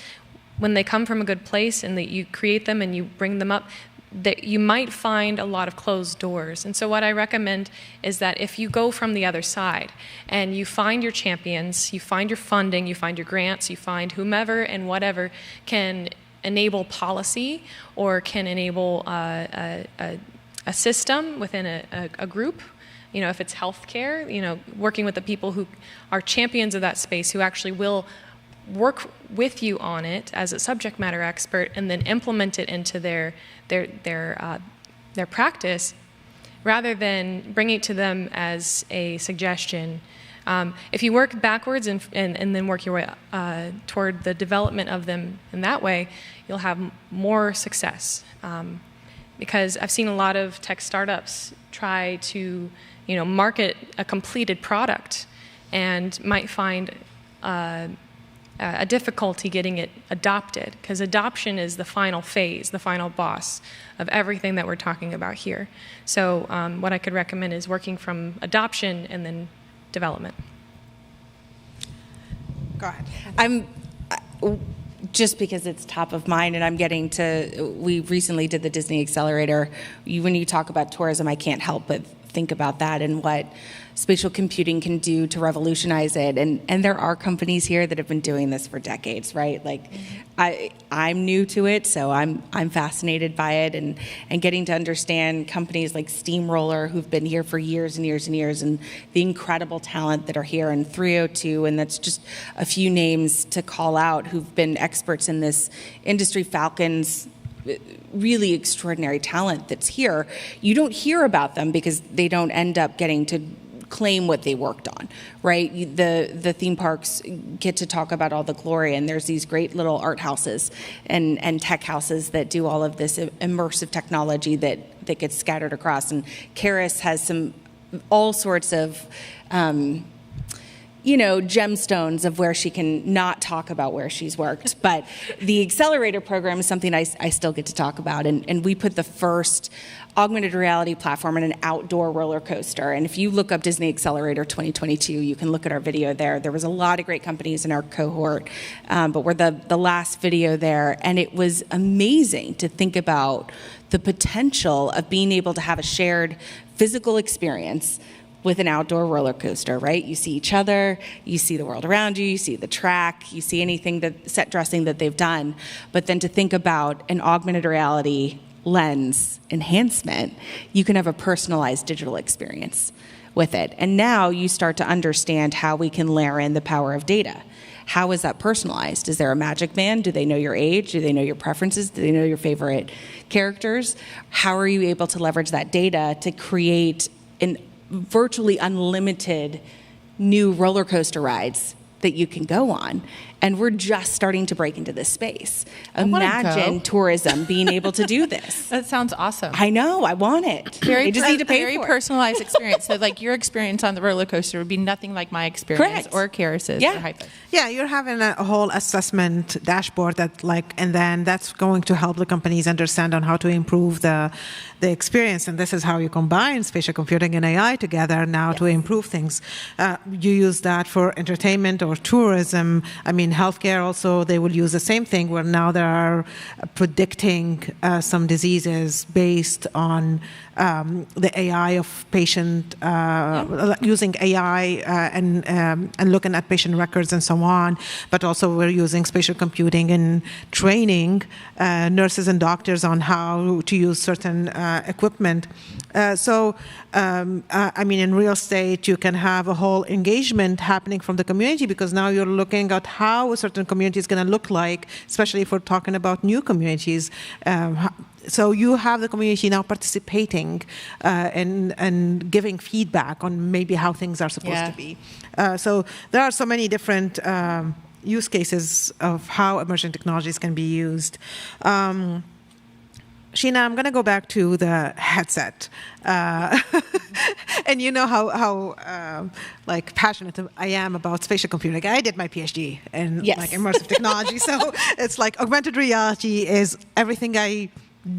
when they come from a good place and that you create them and you bring them up, that you might find a lot of closed doors. And so what I recommend is that if you go from the other side and you find your champions, you find your funding, you find your grants, you find whomever and whatever can enable policy or can enable a system within a group, if it's healthcare, working with the people who are champions of that space, who actually will work with you on it as a subject matter expert and then implement it into their practice, rather than bringing it to them as a suggestion. If you work backwards and then work your way toward the development of them in that way, you'll have more success. Because I've seen a lot of tech startups try to, market a completed product and might find a difficulty getting it adopted, because adoption is the final phase, the final boss of everything that we're talking about here. So what I could recommend is working from adoption and then development. Go ahead. Just because it's top of mind, and I'm getting to, we recently did the Disney Accelerator. When you talk about tourism, I can't help but think about that and what spatial computing can do to revolutionize it. And there are companies here that have been doing this for decades, right? Like, I'm new to it, so I'm fascinated by it, and getting to understand companies like Steamroller, who've been here for years and years and years, and the incredible talent that are here, and 302, and that's just a few names to call out who've been experts in this industry. Falcon's really extraordinary talent that's here. You don't hear about them because they don't end up getting to claim what they worked on, right? The theme parks get to talk about all the glory, and there's these great little art houses and tech houses that do all of this immersive technology that gets scattered across. And Karis has all sorts of gemstones of where she can not talk about where she's worked. But the accelerator program is something I still get to talk about. And we put the first augmented reality platform in an outdoor roller coaster. And if you look up Disney Accelerator 2022, you can look at our video there. There was a lot of great companies in our cohort, but we're the last video there. And it was amazing to think about the potential of being able to have a shared physical experience with an outdoor roller coaster, right? You see each other, you see the world around you, you see the track, you see anything set dressing that they've done. But then to think about an augmented reality lens enhancement, you can have a personalized digital experience with it. And now you start to understand how we can layer in the power of data. How is that personalized? Is there a magic band? Do they know your age? Do they know your preferences? Do they know your favorite characters? How are you able to leverage that data to create an virtually unlimited new roller coaster rides that you can go on? And we're just starting to break into this space. Imagine tourism being able to do this. That sounds awesome. I know, I want it. They just need to pay very for it. Personalized experience. So like your experience on the roller coaster would be nothing like my experience. Correct. Or Karis's Yeah. or Haifa's. Yeah, you're having a whole assessment dashboard and then that's going to help the companies understand on how to improve the experience. And this is how you combine spatial computing and AI together now to improve things. You use that for entertainment or tourism. I mean, healthcare also, they will use the same thing where now they are predicting some diseases based on the AI of patient, using AI and looking at patient records and so on. But also we're using spatial computing and training nurses and doctors on how to use certain equipment. I mean, in real estate, you can have a whole engagement happening from the community because now you're looking at how a certain community is going to look like, especially if we're talking about new communities. So you have the community now participating and giving feedback on maybe how things are supposed to be. So there are so many different use cases of how emerging technologies can be used. Sheena, I'm going to go back to the headset. And you know how like passionate I am about spatial computing. I did my PhD in like immersive technology. So it's like augmented reality is everything I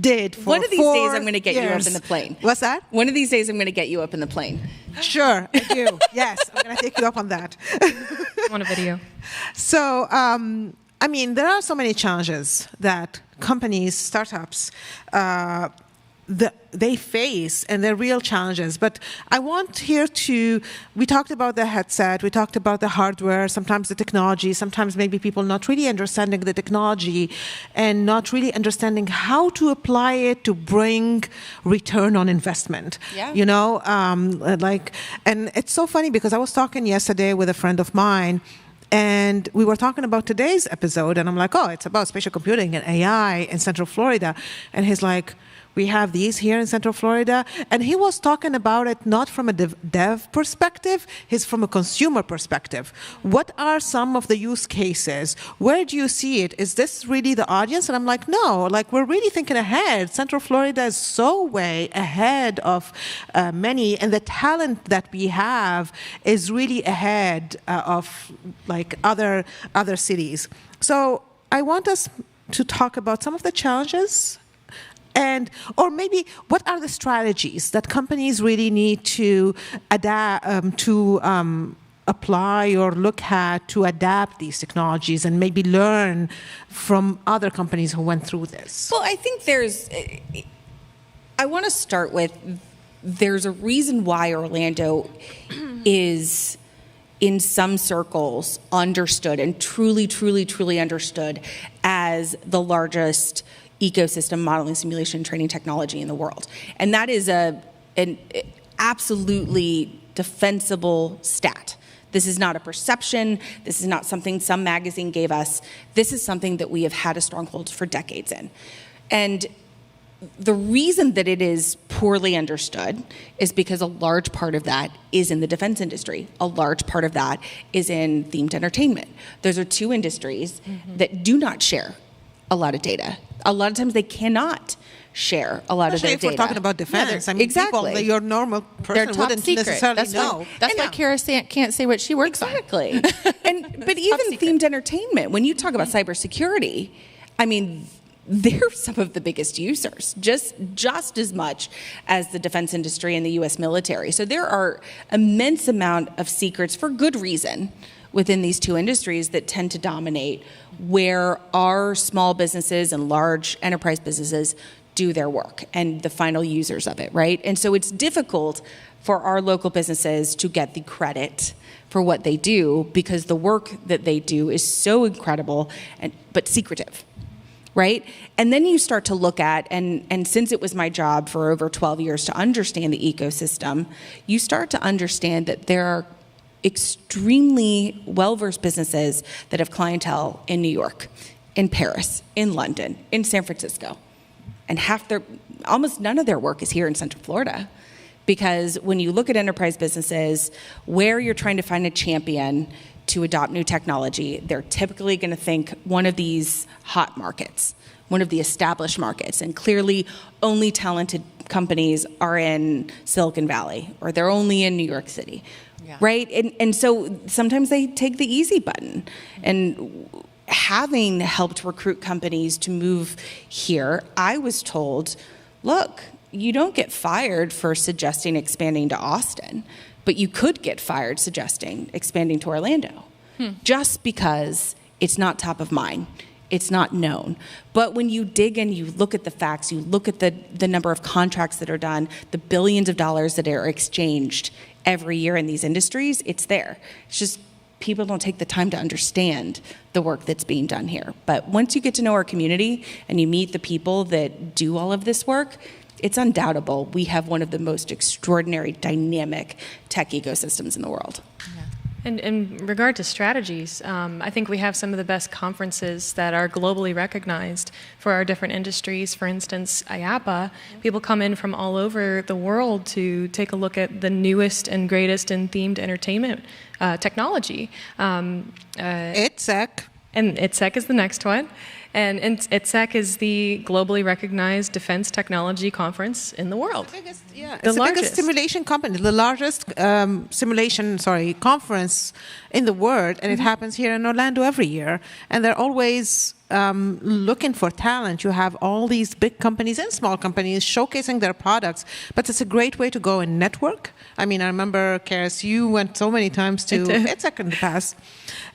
did for 4 years. One of these days I'm going to get you up in the plane. What's that? One of these days I'm going to get you up in the plane. Sure, I do. Yes, I'm going to take you up on that. I want a video. So, I mean, there are so many challenges that companies, startups, they face, and they're real challenges. But I want here we talked about the headset, we talked about the hardware, sometimes the technology, sometimes maybe people not really understanding the technology and not really understanding how to apply it to bring return on investment. Yeah. You know, and it's so funny because I was talking yesterday with a friend of mine, and we were talking about today's episode, and I'm like, oh, it's about spatial computing and AI in Central Florida. And he's like, we have these here in Central Florida. And he was talking about it not from a dev perspective, he's from a consumer perspective. What are some of the use cases? Where do you see it? Is this really the audience? And I'm like, no, like we're really thinking ahead. Central Florida is so way ahead of many, and the talent that we have is really ahead of like other cities. So I want us to talk about some of the challenges or maybe what are the strategies that companies really need to adapt to apply or look at to adapt these technologies and maybe learn from other companies who went through this? Well, I think I want to start with, there's a reason why Orlando is, in some circles, understood and truly, truly, truly understood as the largest ecosystem modeling, simulation, training technology in the world. And that is an absolutely defensible stat. This is not a perception. This is not something some magazine gave us. This is something that we have had a stronghold for decades in. And the reason that it is poorly understood is because a large part of that is in the defense industry. A large part of that is in themed entertainment. Those are two industries that do not share a lot of data. A lot of times they cannot share a lot of their data. If we're talking about defense, I mean, exactly. People, your normal person wouldn't necessarily know. That's why Kara can't say what she works on. Exactly. But even themed entertainment, when you talk about cybersecurity, I mean, they're some of the biggest users, just as much as the defense industry and the U.S. military. So there are immense amount of secrets, for good reason, within these two industries that tend to dominate where our small businesses and large enterprise businesses do their work and the final users of it, right? And so it's difficult for our local businesses to get the credit for what they do because the work that they do is so incredible but secretive, right? And then you start to look at, and since it was my job for over 12 years to understand the ecosystem, you start to understand that there are extremely well-versed businesses that have clientele in New York, in Paris, in London, in San Francisco. And almost none of their work is here in Central Florida. Because when you look at enterprise businesses, where you're trying to find a champion to adopt new technology, they're typically going to think one of these hot markets, one of the established markets. And clearly, only talented companies are in Silicon Valley, or they're only in New York City, right? And so sometimes they take the easy button. And having helped recruit companies to move here, I was told, look, you don't get fired for suggesting expanding to Austin, but you could get fired suggesting expanding to Orlando, just because it's not top of mind. It's not known. But when you dig in, you look at the facts, you look at the number of contracts that are done, the billions of dollars that are exchanged every year in these industries, it's there. It's just people don't take the time to understand the work that's being done here. But once you get to know our community and you meet the people that do all of this work, it's undoubtable we have one of the most extraordinary, dynamic tech ecosystems in the world. Yeah. And in regard to strategies, I think we have some of the best conferences that are globally recognized for our different industries. For instance, IAPA, people come in from all over the world to take a look at the newest and greatest in themed entertainment technology. ITSEC. And ITSEC is the next one. And ITSEC is the globally recognized defense technology conference in the world. It's the biggest simulation company, the largest conference in the world, and it happens here in Orlando every year. And they're always looking for talent. You have all these big companies and small companies showcasing their products, but it's a great way to go and network. I mean, I remember, Karis, you went so many times to ITSEC in the past.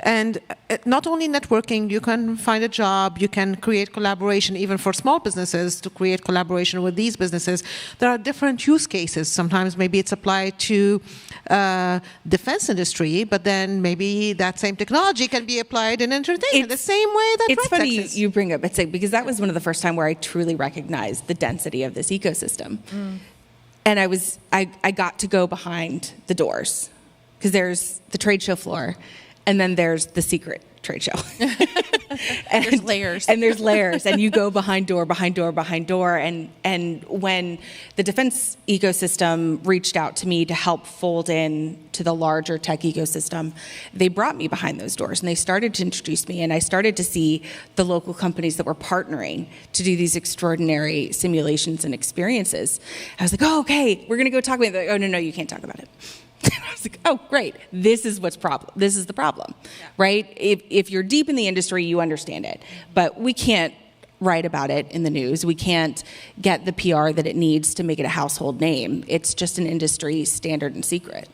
And not only networking, you can find a job, you can create collaboration, even for small businesses to create collaboration with these businesses. There are different use cases. Sometimes maybe it's applied to defense industry, but then maybe that same technology can be applied in entertainment the same way that it's funny you bring up ITSEC, because that was one of the first time where I truly recognized the density of this ecosystem. And I got to go behind the doors, because there's the trade show floor, and then there's the secret trade show. There's layers. And there's layers, and you go behind door, behind door, behind door. And when the defense ecosystem reached out to me to help fold in to the larger tech ecosystem, they brought me behind those doors, and they started to introduce me, and I started to see the local companies that were partnering to do these extraordinary simulations and experiences. I was like, oh, okay, we're going to go talk about it. They're like, oh, no, you can't talk about it. I was like, oh, great. This is the problem, right? If you're deep in the industry, you understand it. But we can't write about it in the news. We can't get the PR that it needs to make it a household name. It's just an industry standard and secret.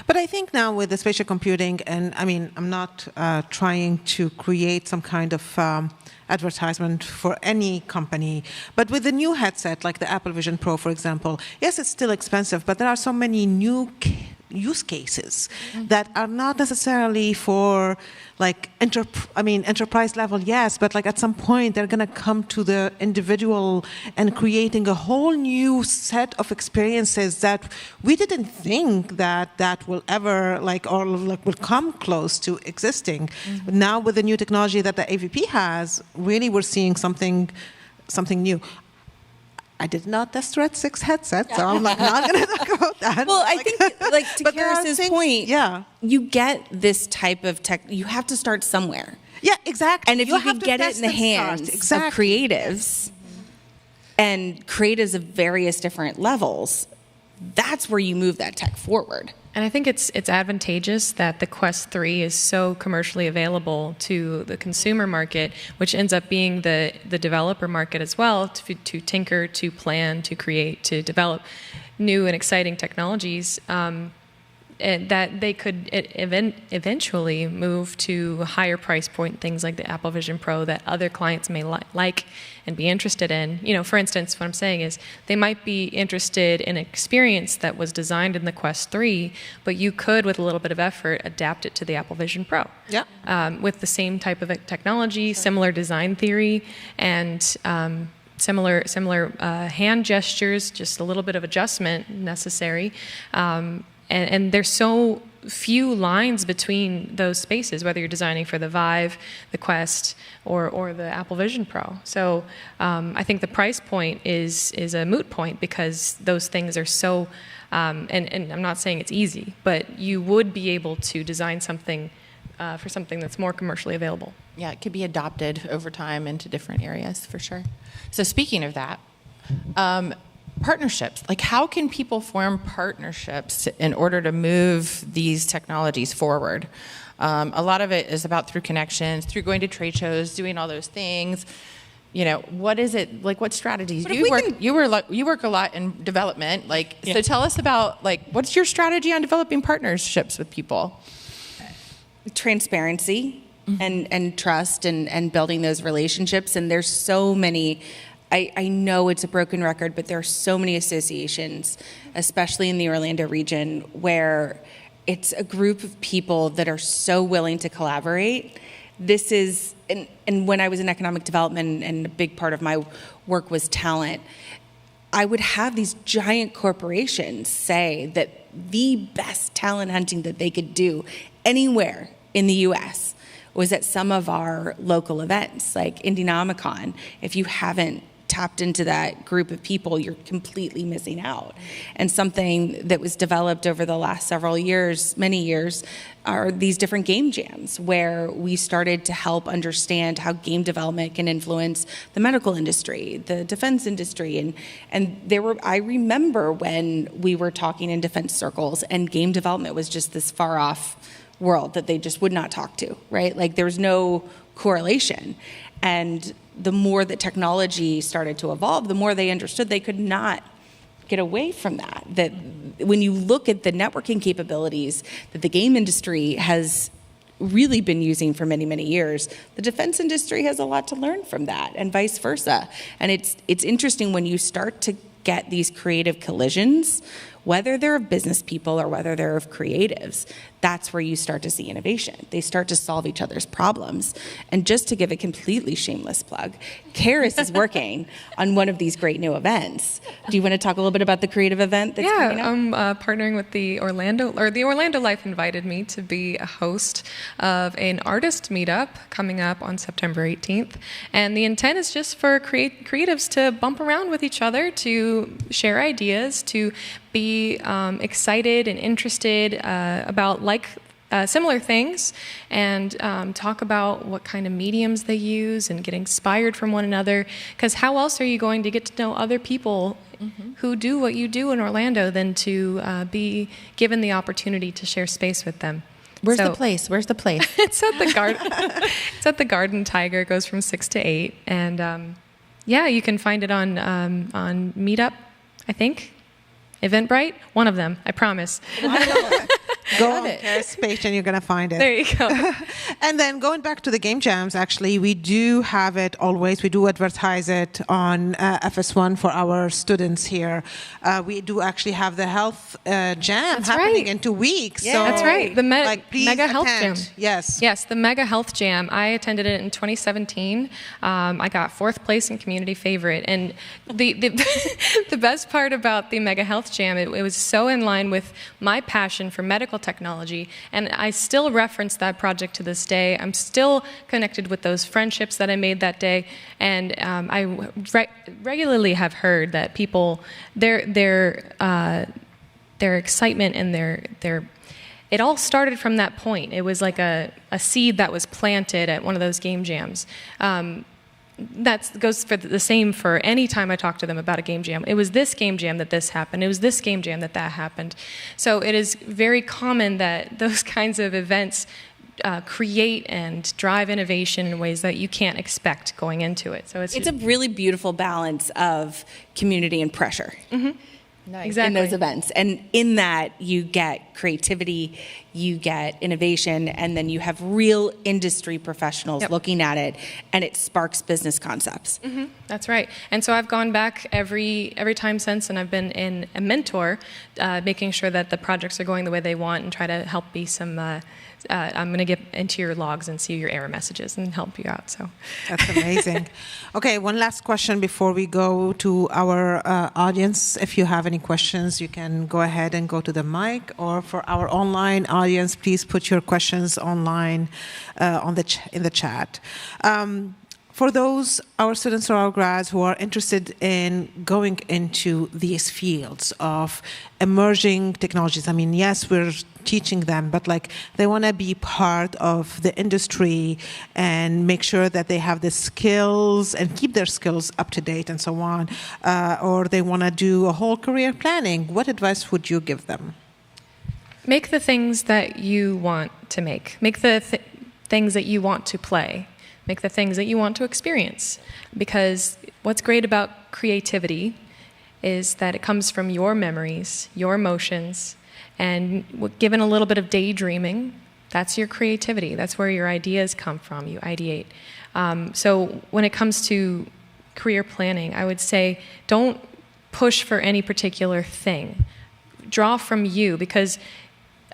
But I think now with the spatial computing, and I mean, I'm not trying to create some kind of advertisement for any company, but with the new headset, like the Apple Vision Pro, for example, yes, it's still expensive, but there are so many new use cases that are not necessarily for like enterprise level, yes, but like at some point they're going to come to the individual and creating a whole new set of experiences that we didn't think that will ever will come close to existing. But now with the new technology that the AVP has, really we're seeing something new. I did not test Red 6 headset, so I'm not going to talk about that. Well, I think, to Karis's point, you get this type of tech, you have to start somewhere. Yeah, exactly. And if you can get it in the hands of creatives and creatives of various different levels, that's where you move that tech forward. And I think it's advantageous that the Quest 3 is so commercially available to the consumer market, which ends up being the developer market as well, to tinker, to plan, to create, to develop new and exciting technologies, and that they could eventually move to higher price point things like the Apple Vision Pro that other clients may like and be interested in. You know, for instance, what I'm saying is they might be interested in an experience that was designed in the Quest 3, but you could, with a little bit of effort, adapt it to the Apple Vision Pro. Yeah. With the same type of technology, similar design theory, and similar hand gestures, just a little bit of adjustment necessary. And there's so few lines between those spaces, whether you're designing for the Vive, the Quest, or the Apple Vision Pro. So I think the price point is a moot point because those things are so, and I'm not saying it's easy, but you would be able to design something for something that's more commercially available. Yeah, it could be adopted over time into different areas, for sure. So speaking of that, partnerships, like how can people form partnerships in order to move these technologies forward? A lot of it is about through connections, through going to trade shows, doing all those things. You know, what is it, like what strategies? You work a lot in development, so tell us about what's your strategy on developing partnerships with people? Transparency and trust and building those relationships. And there's so many, I know it's a broken record, but there are so many associations, especially in the Orlando region, where it's a group of people that are so willing to collaborate. This is, and when I was in economic development and a big part of my work was talent, I would have these giant corporations say that the best talent hunting that they could do anywhere in the US was at some of our local events, like Indianomicon. If you haven't tapped into that group of people, you're completely missing out. And something that was developed over the last many years, are these different game jams where we started to help understand how game development can influence the medical industry, the defense industry. And I remember when we were talking in defense circles and game development was just this far off world that they just would not talk to, right? Like there was no correlation. And the more that technology started to evolve, the more they understood they could not get away from that. That when you look at the networking capabilities that the game industry has really been using for many, many years, the defense industry has a lot to learn from that, and vice versa. And it's interesting when you start to get these creative collisions, whether they're of business people or whether they're of creatives, that's where you start to see innovation. They start to solve each other's problems. And just to give a completely shameless plug, Karis is working on one of these great new events. Do you want to talk a little bit about the creative event that's coming up? I'm partnering with the Orlando Life invited me to be a host of an artist meetup coming up on September 18th. And the intent is just for creatives to bump around with each other, to share ideas, to be excited and interested about similar things, and talk about what kind of mediums they use and get inspired from one another. Because how else are you going to get to know other people who do what you do in Orlando than to be given the opportunity to share space with them? Where's the place? It's at the Garden. It's at the Garden Tiger. It goes from 6 to 8, and you can find it on Meetup, I think. Eventbrite, one of them, I promise. I Go on Karen's page and you're going to find it. There you go. And then going back to the game jams, actually, we do have it always. We do advertise it on FS1 for our students here. We do actually have the health jam happening in 2 weeks. So that's right. The Mega Health Jam. Yes. Yes, the Mega Health Jam. I attended it in 2017. I got 4th place in community favorite. And the the best part about the Mega Health Jam, it was so in line with my passion for medical technology. And I still reference that project to this day. I'm still connected with those friendships that I made that day. And I regularly have heard that people, their excitement and their it all started from that point. It was like a seed that was planted at one of those game jams. That goes for the same for any time I talk to them about a game jam. It was this game jam that this happened. It was this game jam that happened. So it is very common that those kinds of events create and drive innovation in ways that you can't expect going into it. So it's a really beautiful balance of community and pressure. Mm-hmm. Nice. Exactly. In those events. And in that, you get creativity, you get innovation, and then you have real industry professionals looking at it, and it sparks business concepts. Mm-hmm. That's right. And so I've gone back every time since, and I've been a mentor, making sure that the projects are going the way they want and try to help be some... I'm going to get into your logs and see your error messages and help you out. So that's amazing. Okay, one last question before we go to our audience. If you have any questions, you can go ahead and go to the mic. Or for our online audience, please put your questions online in the chat. For those, our students or our grads who are interested in going into these fields of emerging technologies, I mean, yes, we're teaching them, but like they want to be part of the industry and make sure that they have the skills and keep their skills up to date and so on, or they want to do a whole career planning. What advice would you give them? Make the things that you want to make. Make the things that you want to play. Make the things that you want to experience. Because what's great about creativity is that it comes from your memories, your emotions, and given a little bit of daydreaming, that's your creativity. That's where your ideas come from. You ideate. So when it comes to career planning, I would say don't push for any particular thing. Draw from you, because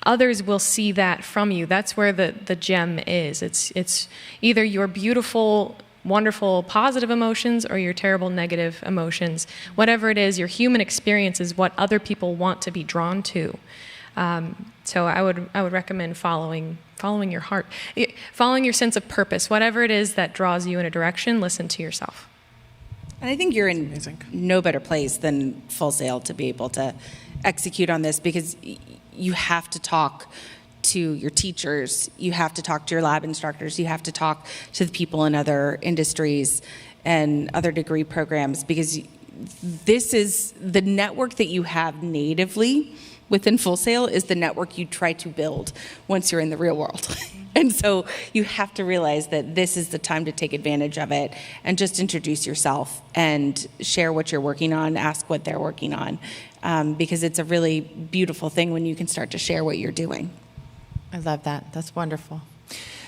others will see that from you. That's where the gem is. It's either your beautiful, wonderful, positive emotions or your terrible, negative emotions. Whatever it is, your human experience is what other people want to be drawn to. So I would recommend following your heart, following your sense of purpose. Whatever it is that draws you in a direction, listen to yourself. And I think you're in no better place than Full Sail to be able to execute on this, because you have to talk to your teachers, you have to talk to your lab instructors, you have to talk to the people in other industries and other degree programs, because this is the network that you have natively within Full Sail is the network you try to build once you're in the real world. And so you have to realize that this is the time to take advantage of it and just introduce yourself and share what you're working on, ask what they're working on, because it's a really beautiful thing when you can start to share what you're doing. I love that. That's wonderful.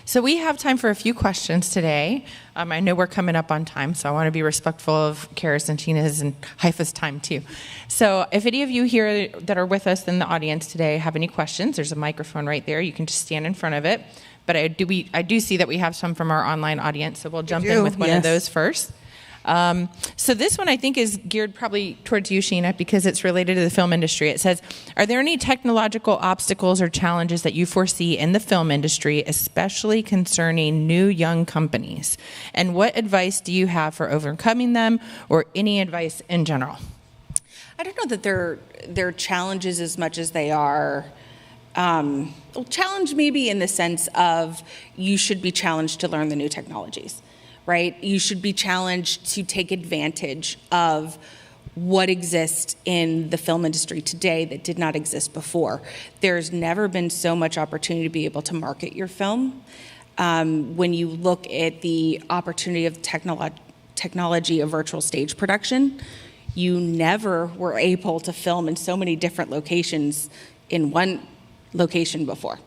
So we have time for a few questions today. I know we're coming up on time, so I want to be respectful of Kara's and Sheena's and Haifa's time too. So if any of you here that are with us in the audience today have any questions, there's a microphone right there. You can just stand in front of it. But I do see that we have some from our online audience, so we'll jump in with one of those first. So this one I think is geared probably towards you, Sheena, because it's related to the film industry. It says, are there any technological obstacles or challenges that you foresee in the film industry, especially concerning new young companies? And what advice do you have for overcoming them, or any advice in general? I don't know that they're challenges as much as they are challenge, maybe in the sense of you should be challenged to learn the new technologies. Right? You should be challenged to take advantage of what exists in the film industry today that did not exist before. There's never been so much opportunity to be able to market your film. When you look at the opportunity of technology of virtual stage production, you never were able to film in so many different locations in one location before.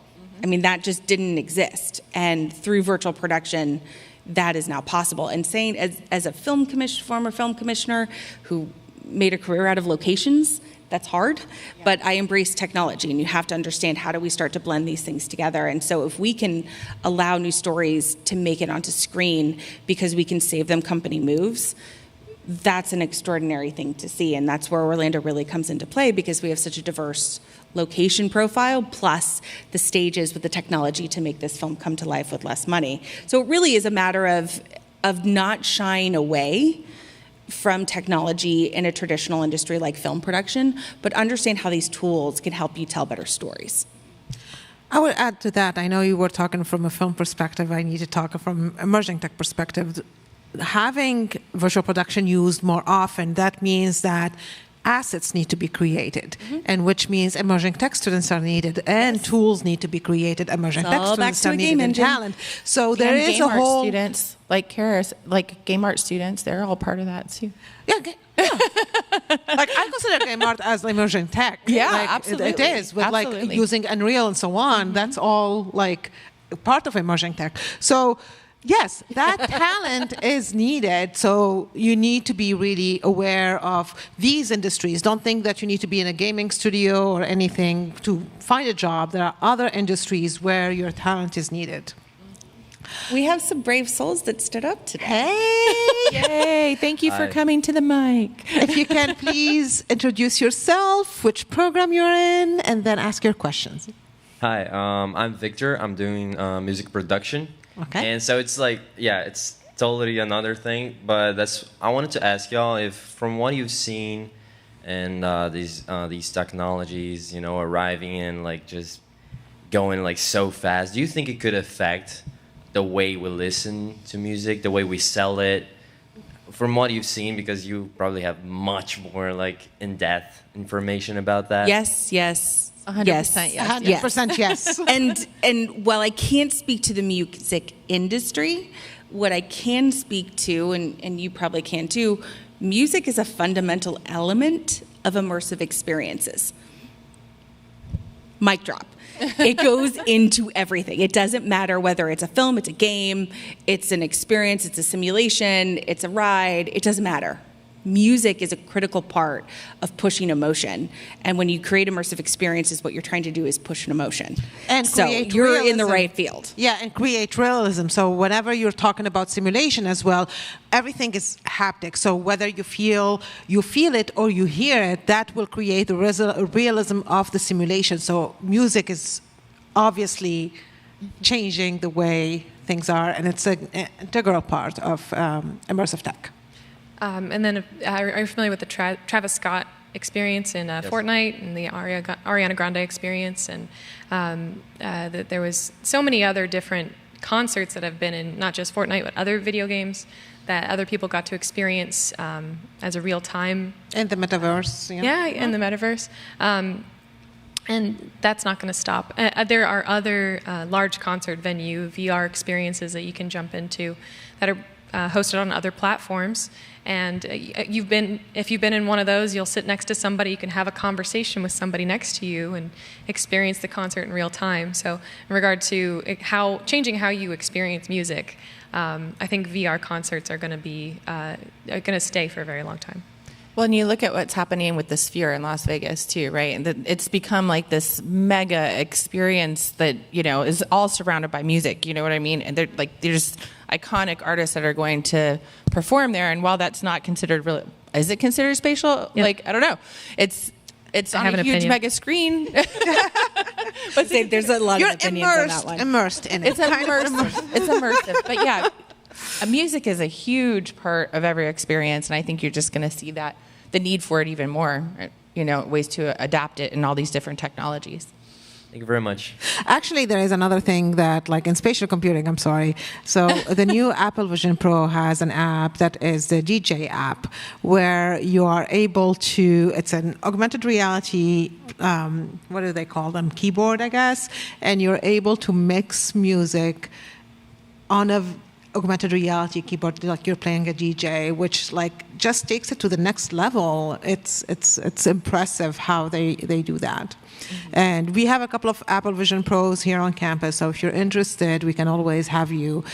I mean, that just didn't exist. And through virtual production, that is now possible. And saying, as a former film commissioner who made a career out of locations, that's hard, but I embrace technology, and you have to understand, how do we start to blend these things together? And so if we can allow new stories to make it onto screen because we can save them company moves, that's an extraordinary thing to see. And that's where Orlando really comes into play, because we have such a diverse location profile, plus the stages with the technology to make this film come to life with less money. So it really is a matter of not shying away from technology in a traditional industry like film production, but understand how these tools can help you tell better stories. I would add to that, I know you were talking from a film perspective, I need to talk from emerging tech perspective. Having virtual production used more often, that means that assets need to be created, and which means emerging tech students are needed, and tools need to be created. Emerging tech students are needed, and talent. So there is game a whole students like Karis, like game art students. They're all part of that too. Yeah. Like I consider game art as emerging tech. Yeah, like, absolutely. It is with like using Unreal and so on. That's all like part of emerging tech. So. Yes, that talent is needed. So you need to be really aware of these industries. Don't think that you need to be in a gaming studio or anything to find a job. There are other industries where your talent is needed. We have some brave souls that stood up today. Hey! Yay! Thank you for coming to the mic. If you can please introduce yourself, which program you're in, and then ask your questions. Hi, I'm Victor. I'm doing music production. Okay. And so it's like, yeah, it's totally another thing. But I wanted to ask y'all if, from what you've seen, and these technologies, you know, arriving and like just going like so fast, do you think it could affect the way we listen to music, the way we sell it? From what you've seen, because you probably have much more like in-depth information about that. Yes. 100% yes. 100% yes. And while I can't speak to the music industry, what I can speak to, and you probably can too, music is a fundamental element of immersive experiences. Mic drop. It goes into everything. It doesn't matter whether it's a film, it's a game, it's an experience, it's a simulation, it's a ride. It doesn't matter. Music is a critical part of pushing emotion. And when you create immersive experiences, what you're trying to do is push an emotion. And so create you're realism. In the right field. Yeah, and create realism. So whenever you're talking about simulation as well, everything is haptic. So whether you feel it or you hear it, that will create the realism of the simulation. So music is obviously changing the way things are, and it's an integral part of immersive tech. And then are you familiar with the Travis Scott experience in Yes. Fortnite and the Ariana Grande experience? And that there was so many other different concerts that have been in not just Fortnite, but other video games that other people got to experience as a real time. In the metaverse. Yeah, in the metaverse. And that's not going to stop. There are other large concert venue VR experiences that you can jump into that are hosted on other platforms. And if you've been in one of those, you'll sit next to somebody, you can have a conversation with somebody next to you and experience the concert in real time. So in regard to changing how you experience music, I think VR concerts are going to stay for a very long time. Well, and you look at what's happening with the Sphere in Las Vegas too, right? And it's become like this mega experience that, you know, is all surrounded by music. You know what I mean? And there's iconic artists that are going to perform there. And while that's not considered really, is it considered spatial? Yep. Like, I don't know. It's on a huge opinion. Mega screen. But there's a lot of opinions on that one. Immersed in it. It's immersive. It's immersive. But yeah, music is a huge part of every experience, and I think you're just going to see that the need for it even more. You know, ways to adapt it in all these different technologies. Thank you very much. Actually, there is another thing that, like in spatial computing, so the new Apple Vision Pro has an app that is the DJ app, where you are able to, it's an augmented reality, what do they call them, keyboard, I guess, and you're able to mix music on a augmented reality keyboard, like you're playing a DJ, which like just takes it to the next level. It's impressive how they do that. And we have a couple of Apple Vision Pros here on campus, so if you're interested, we can always have you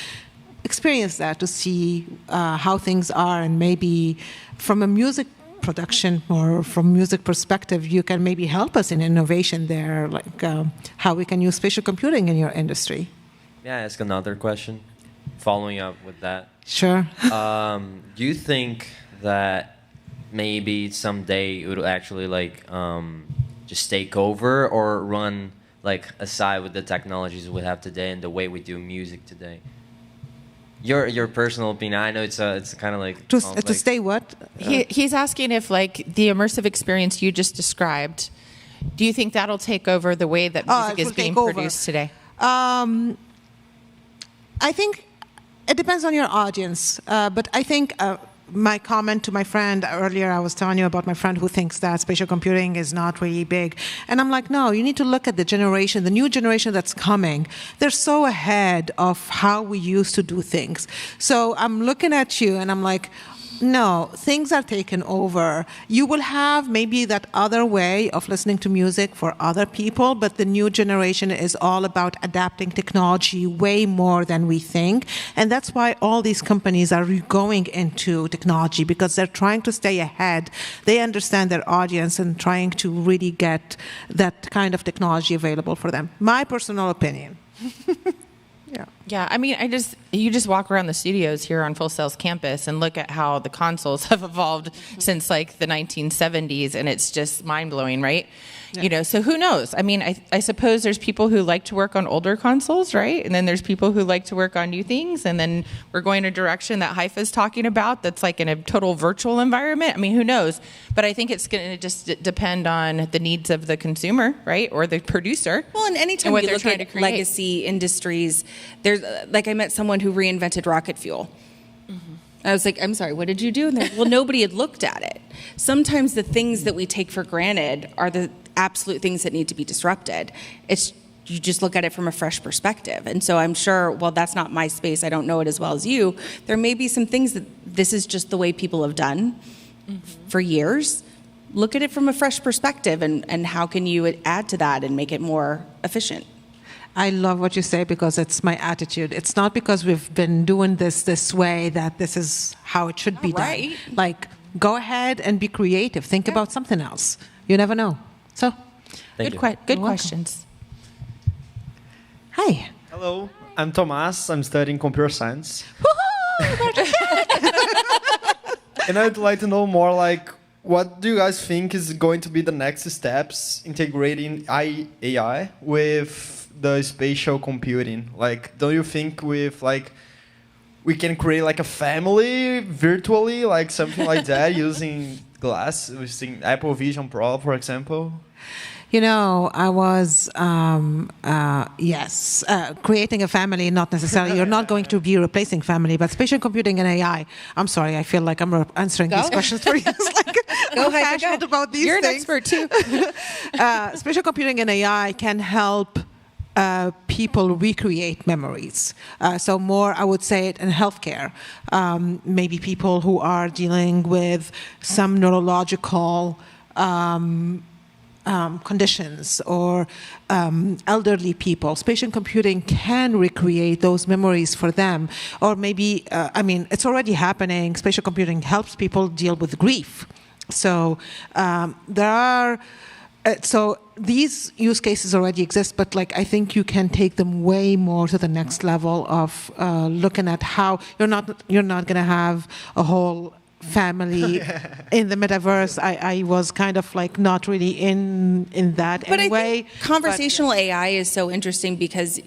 experience that to see how things are, and maybe from a music production or from music perspective, you can maybe help us in innovation there, like how we can use spatial computing in your industry. May I ask another question? Following up with that. Sure. Do you think that maybe someday it would actually like just take over or run like aside with the technologies we have today and the way we do music today? Your personal opinion. I know it's kind of like to stay what? He's asking if like the immersive experience you just described, do you think that'll take over the way that music is being produced today? I think it depends on your audience, but I think my comment to my friend earlier, I was telling you about my friend who thinks that spatial computing is not really big. And I'm like, no, you need to look at the generation, the new generation that's coming. They're so ahead of how we used to do things. So I'm looking at you and I'm like, no, things are taken over. You will have maybe that other way of listening to music for other people, but the new generation is all about adapting technology way more than we think. And that's why all these companies are going into technology, because they're trying to stay ahead. They understand their audience and trying to really get that kind of technology available for them. My personal opinion. Yeah, I mean, you just walk around the studios here on Full Sail's campus and look at how the consoles have evolved since like the 1970s, and it's just mind-blowing, right? Yeah. You know, so who knows? I mean, I suppose there's people who like to work on older consoles, right? And then there's people who like to work on new things, and then we're going a direction that Haifa is talking about that's like in a total virtual environment. I mean, who knows? But I think it's going to just depend on the needs of the consumer, right, or the producer. Well, and anytime you look at legacy industries, there's like I met someone who reinvented rocket fuel. I was like, I'm sorry, what did you do? And well, nobody had looked at it. Sometimes the things that we take for granted are the absolute things that need to be disrupted. You just look at it from a fresh perspective. And so I'm sure, well, that's not my space, I don't know it as well as you. There may be some things that this is just the way people have done for years. Look at it from a fresh perspective, and how can you add to that and make it more efficient? I love what you say, because it's my attitude. It's not because we've been doing this way that this is how it should be done. Like, go ahead and be creative. Think about something else. You never know. So, good questions. Hi. Hello, I'm Tomas. I'm studying computer science. And I'd like to know more, like, what do you guys think is going to be the next steps integrating AI with the spatial computing? Like, don't you think with like we can create like a family virtually, like something like that, using glass, using Apple Vision Pro, for example? You know, I was, creating a family, not necessarily. You're not going to be replacing family, but spatial computing and AI. I'm sorry, I feel like I'm answering these questions for you. It's like, I'm passionate about these things. You're an expert too. Spatial computing and AI can help people recreate memories. So more, I would say it in healthcare. Maybe people who are dealing with some neurological conditions, or elderly people. Spatial computing can recreate those memories for them. Or maybe, it's already happening. Spatial computing helps people deal with grief. So there are... So these use cases already exist, but like I think you can take them way more to the next level of looking at how you're not going to have a whole family in the metaverse. I was kind of like not really in that but anyway. I think conversational AI is so interesting because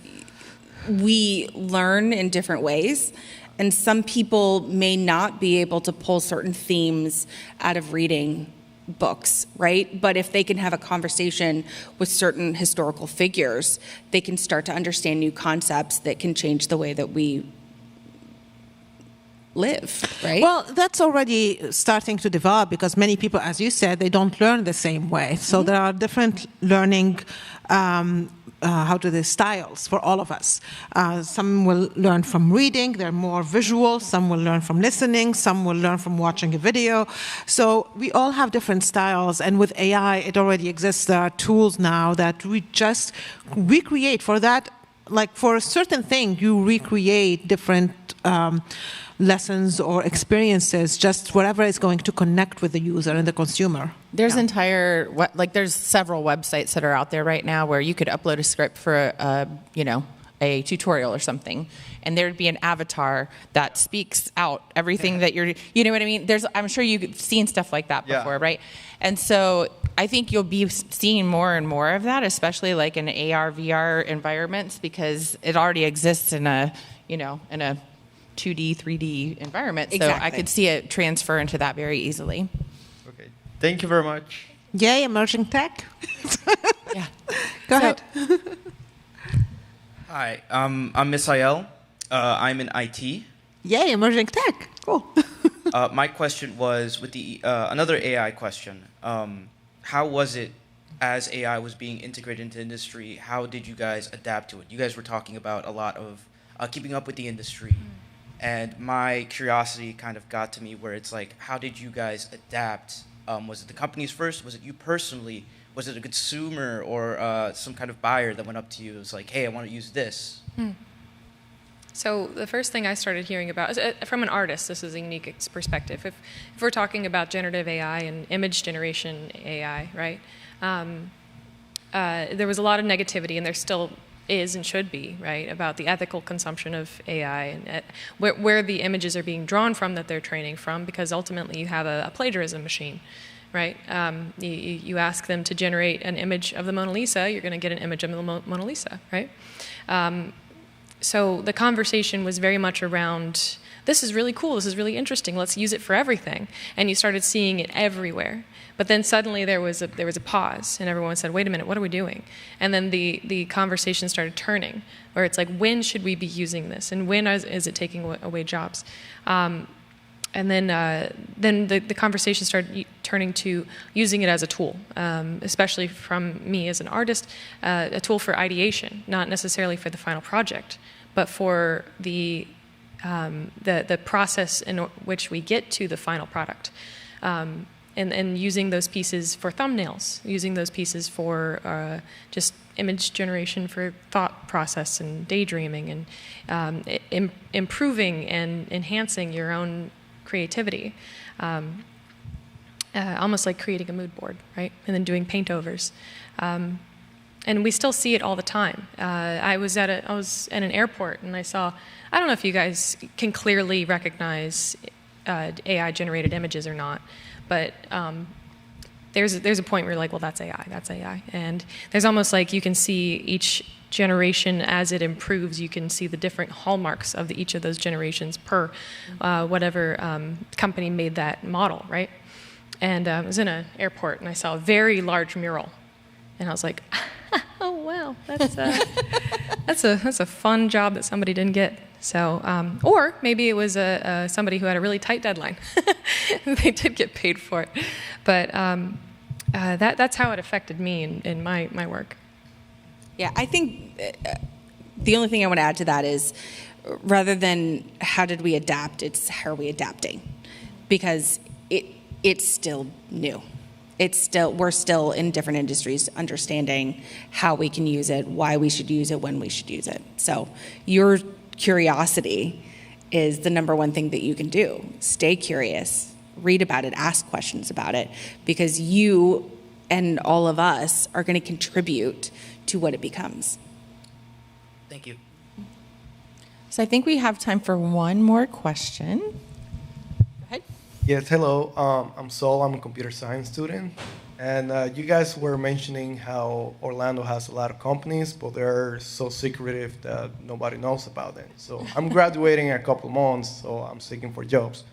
we learn in different ways. And some people may not be able to pull certain themes out of reading books, right? But if they can have a conversation with certain historical figures, they can start to understand new concepts that can change the way that we live, right? Well, that's already starting to develop, because many people, as you said, they don't learn the same way. So there are different learning styles for all of us. Some will learn from reading, they're more visual. Some will learn from listening. Some will learn from watching a video. So we all have different styles, and with AI, it already exists. There are tools now that we just recreate for that. Like for a certain thing, you recreate different lessons or experiences, just whatever is going to connect with the user and the consumer. There's there's several websites that are out there right now where you could upload a script for a tutorial or something, and there'd be an avatar that speaks out everything that you know what I mean? I'm sure you've seen stuff like that before, right? And so I think you'll be seeing more and more of that, especially like in AR, VR environments, because it already exists in a 2D, 3D environment. So I could see it transfer into that very easily. Okay. Thank you very much. Yay, emerging tech. Yeah. Go ahead. Hi, I'm Misael. I'm in IT. Yay, emerging tech. Cool. My question was with the another AI question. How was it as AI was being integrated into industry? How did you guys adapt to it? You guys were talking about a lot of keeping up with the industry. And my curiosity kind of got to me where it's like, how did you guys adapt? Was it the companies first? Was it you personally? Was it a consumer or some kind of buyer that went up to you and was like, hey, I want to use this? So the first thing I started hearing about, from an artist, this is a unique perspective. If we're talking about generative AI and image generation AI, right? There was a lot of negativity, and there still is and should be, right, about the ethical consumption of AI and where the images are being drawn from that they're training from, because ultimately you have a plagiarism machine, right? You ask them to generate an image of the Mona Lisa, you're going to get an image of the Mona Lisa, right? So the conversation was very much around, this is really cool, this is really interesting, let's use it for everything. And you started seeing it everywhere. But then suddenly there was a pause, and everyone said, wait a minute, what are we doing? And then the conversation started turning, where it's like, when should we be using this? And when is it taking away jobs? And then the conversation started turning to using it as a tool, especially from me as an artist, a tool for ideation, not necessarily for the final project, but for the process in which we get to the final product. And using those pieces for thumbnails, using those pieces for just image generation for thought process and daydreaming, and improving and enhancing your own creativity. Almost like creating a mood board, right? And then doing paint-overs. And we still see it all the time. I was at an airport, and I don't know if you guys can clearly recognize AI generated images or not, but there's a point where you're like, well, that's AI. And there's almost like you can see each generation as it improves, you can see the different hallmarks of each of those generations per whatever company made that model, right? And I was in an airport, and I saw a very large mural, and I was like, oh wow, that's a fun job that somebody didn't get. So, or maybe it was somebody who had a really tight deadline. They did get paid for it, but that's how it affected me in my work. Yeah, I think the only thing I want to add to that is, rather than how did we adapt, it's how are we adapting, because it's still new. We're still in different industries understanding how we can use it, why we should use it, when we should use it. So your curiosity is the number one thing that you can do. Stay curious, read about it, ask questions about it, because you and all of us are going to contribute to what it becomes. Thank you. So I think we have time for one more question. Go ahead. Yes, hello. I'm Sol. I'm a computer science student. And you guys were mentioning how Orlando has a lot of companies, but they're so secretive that nobody knows about them. So I'm graduating in a couple months, so I'm seeking for jobs.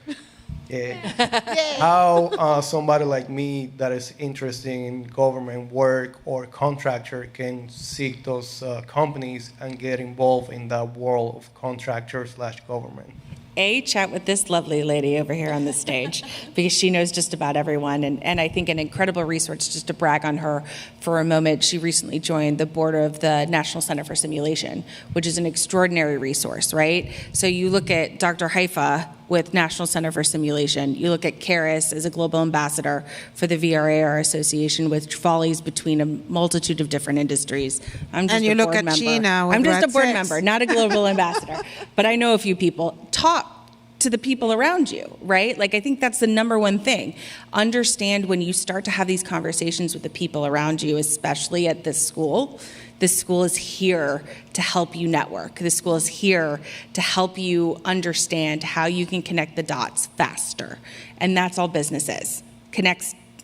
How somebody like me that is interested in government work or contractor can seek those companies and get involved in that world of contractor/government? chat with this lovely lady over here on the stage because she knows just about everyone. And I think an incredible resource, just to brag on her for a moment, she recently joined the board of the National Center for Simulation, which is an extraordinary resource, right? So you look at Dr. Haifa with National Center for Simulation. You look at Karis as a global ambassador for the VRAR Association, which follies between a multitude of different industries. I'm just and you a look board at member. Sheena with I'm just a board Dartez. member, not a global ambassador. But I know a few people. Talk to the people around you, right? Like, I think that's the number one thing. Understand when you start to have these conversations with the people around you, especially at this school is here to help you network. This school is here to help you understand how you can connect the dots faster. And that's all business is,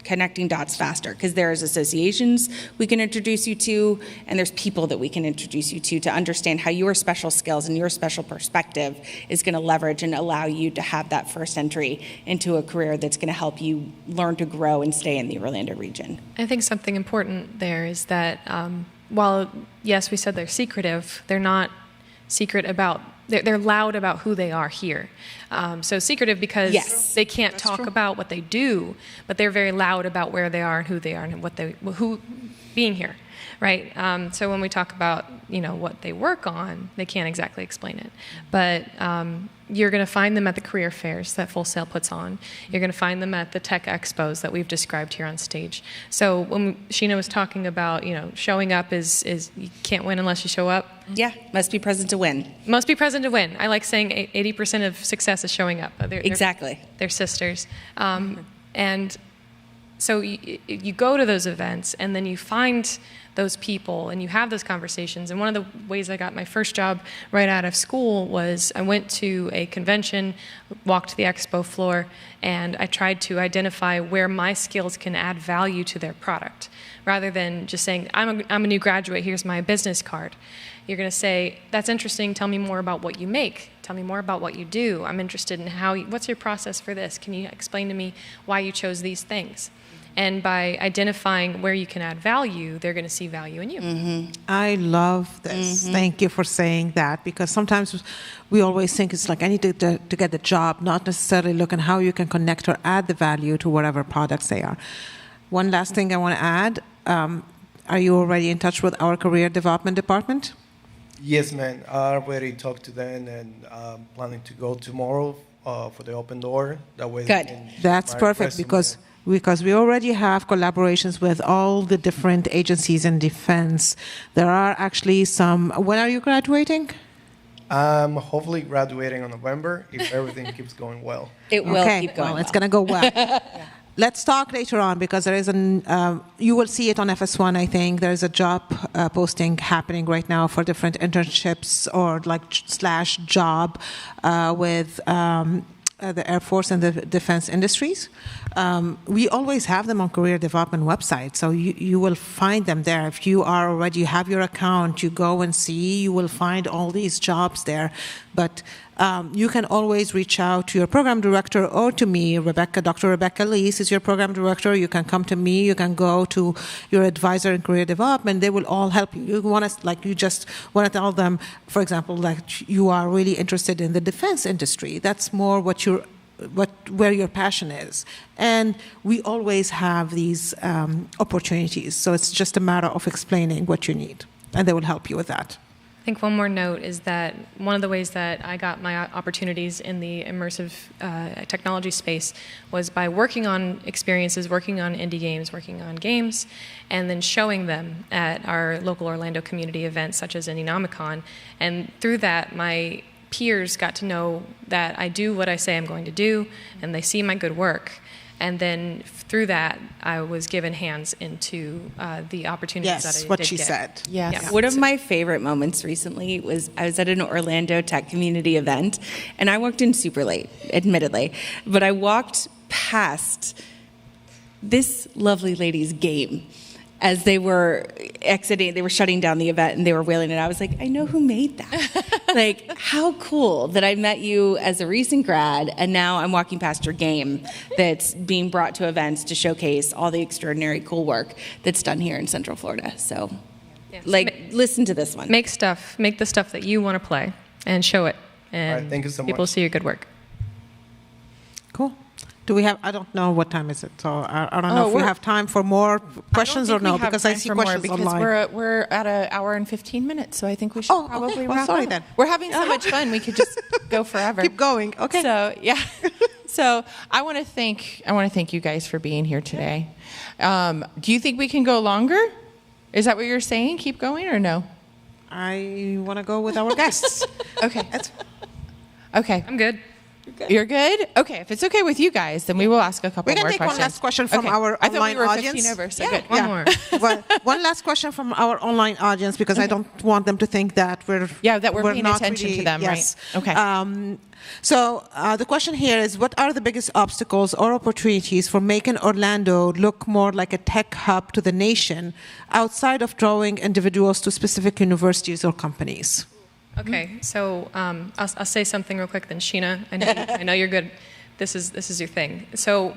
connecting dots faster, because there's associations we can introduce you to, and there's people that we can introduce you to understand how your special skills and your special perspective is going to leverage and allow you to have that first entry into a career that's going to help you learn to grow and stay in the Orlando region. I think something important there is that while, yes, we said they're secretive, they're not secret about, they're loud about who they are here. So secretive because they can't talk about what they do, but they're very loud about where they are and who they are and who being here, right? So when we talk about, what they work on, they can't exactly explain it. But you're going to find them at the career fairs that Full Sail puts on. You're going to find them at the tech expos that we've described here on stage. So when Sheena was talking about, showing up is you can't win unless you show up. Yeah, must be present to win. Must be present to win. I like saying 80% of success is showing up. Exactly. They're sisters. And so you go to those events, and then you find those people, and you have those conversations. And one of the ways I got my first job right out of school was I went to a convention, walked the expo floor, and I tried to identify where my skills can add value to their product. Rather than just saying, I'm a new graduate, here's my business card. You're going to say, that's interesting, tell me more about what you make. Tell me more about what you do. I'm interested in what's your process for this? Can you explain to me why you chose these things? And by identifying where you can add value, they're going to see value in you. Mm-hmm. I love this. Mm-hmm. Thank you for saying that, because sometimes we always think it's like I need to get the job, not necessarily look at how you can connect or add the value to whatever products they are. One last thing I want to add. Are you already in touch with our career development department? Yes, ma'am. I already talked to them, and planning to go tomorrow for the open door. That way. Good. That's perfect, because we already have collaborations with all the different agencies in defense. There are actually some. When are you graduating? I'm hopefully graduating in November if everything keeps going well. It will keep going well. It's going to go well. Yeah. Let's talk later on, because there is you will see it on FS1, I think. There's a job posting happening right now for different internships or /job with the Air Force and the defense industries. We always have them on career development website, so you will find them there. If you have your account, you go and see, you will find all these jobs there. But you can always reach out to your program director or to me. Dr. Rebecca Lees is your program director. You can come to me. You can go to your advisor in career development. They will all help you. You just want to tell them, for example, you are really interested in the defense industry. That's more where your passion is. And we always have these opportunities. So it's just a matter of explaining what you need, and they will help you with that. I think one more note is that one of the ways that I got my opportunities in the immersive technology space was by working on experiences, working on indie games, working on games, and then showing them at our local Orlando community events such as Indienomicon. And through that, my peers got to know that I do what I say I'm going to do, and they see my good work. And then through that, I was given hands into the opportunities that I did get. Yes, what she said. Yes. Yeah. One of my favorite moments recently was I was at an Orlando tech community event, and I walked in super late, admittedly, but I walked past this lovely lady's game as they were exiting. They were shutting down the event, and they were wailing, and I was like, I know who made that. How cool that I met you as a recent grad, and now I'm walking past your game that's being brought to events to showcase all the extraordinary cool work that's done here in Central Florida. So, listen to this one. Make the stuff that you want to play and show it. and All right, thank you so people much. see your good work. Cool. Do we have, I don't know what time is it, so I don't know if we have time for more questions or no, because I see questions online. We're at an hour and 15 minutes, so I think we should probably okay. Well, wrap sorry up. then. We're having so much fun, we could just go forever. Keep going, okay. So, yeah. So I want to thank you guys for being here today. Do you think we can go longer? Is that what you're saying? Keep going or no? I want to go with our guests. Okay. Okay. I'm good. You're good? Okay. If it's okay with you guys, then we will ask a couple We can more take questions. one last question from our I thought online we were audience. 15 over, so Yeah, good. One more. Well, one last question from our online audience, because I don't want them to think that we're paying not attention really, to them, yes. right? Okay. So the question here is, what are the biggest obstacles or opportunities for making Orlando look more like a tech hub to the nation, outside of drawing individuals to specific universities or companies? Okay, so I'll say something real quick. Then Sheena, I know you're good. This is your thing. So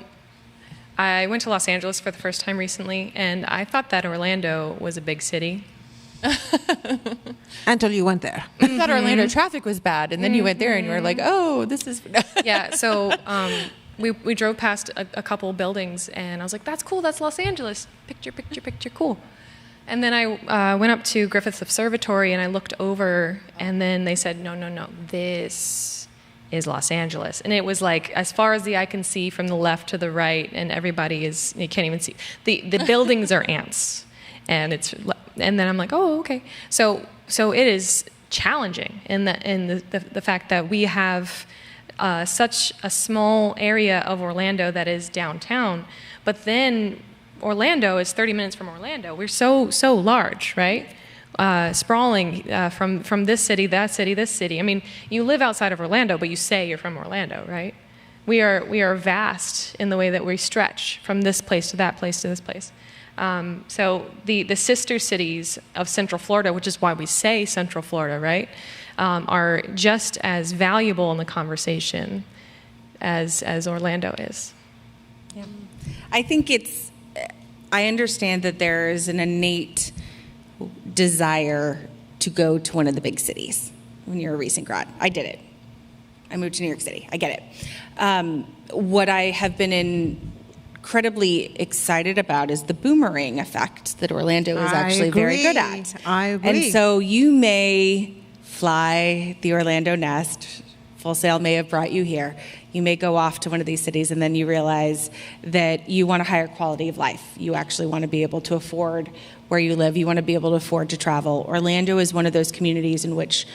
I went to Los Angeles for the first time recently, and I thought that Orlando was a big city. Until you went there. I thought Orlando traffic was bad, and then you went there and you were like, oh, this is... Yeah, so we drove past a couple buildings, and I was like, that's cool, that's Los Angeles. Picture, cool. And then I went up to Griffith Observatory, and I looked over, and then they said, no, this is Los Angeles. And it was like, as far as the eye can see from the left to the right, and everybody is, you can't even see. The buildings are ants. And then I'm like, oh, okay. So it is challenging in the fact that we have such a small area of Orlando that is downtown, but then Orlando is 30 minutes from Orlando. We're so large, right? Sprawling from this city, that city, this city. I mean, you live outside of Orlando, but you say you're from Orlando, right? We are vast in the way that we stretch from this place to that place to this place. So the sister cities of Central Florida, which is why we say Central Florida, right, are just as valuable in the conversation as Orlando is. Yeah. I think I understand that there is an innate desire to go to one of the big cities when you're a recent grad. I did it. I moved to New York City. I get it. What I have been incredibly excited about is the boomerang effect that Orlando is actually very good at. I agree. And so you may fly the Orlando nest. Full Sail may have brought you here. You may go off to one of these cities, and then you realize that you want a higher quality of life. You actually want to be able to afford where you live. You want to be able to afford to travel. Orlando is one of those communities in which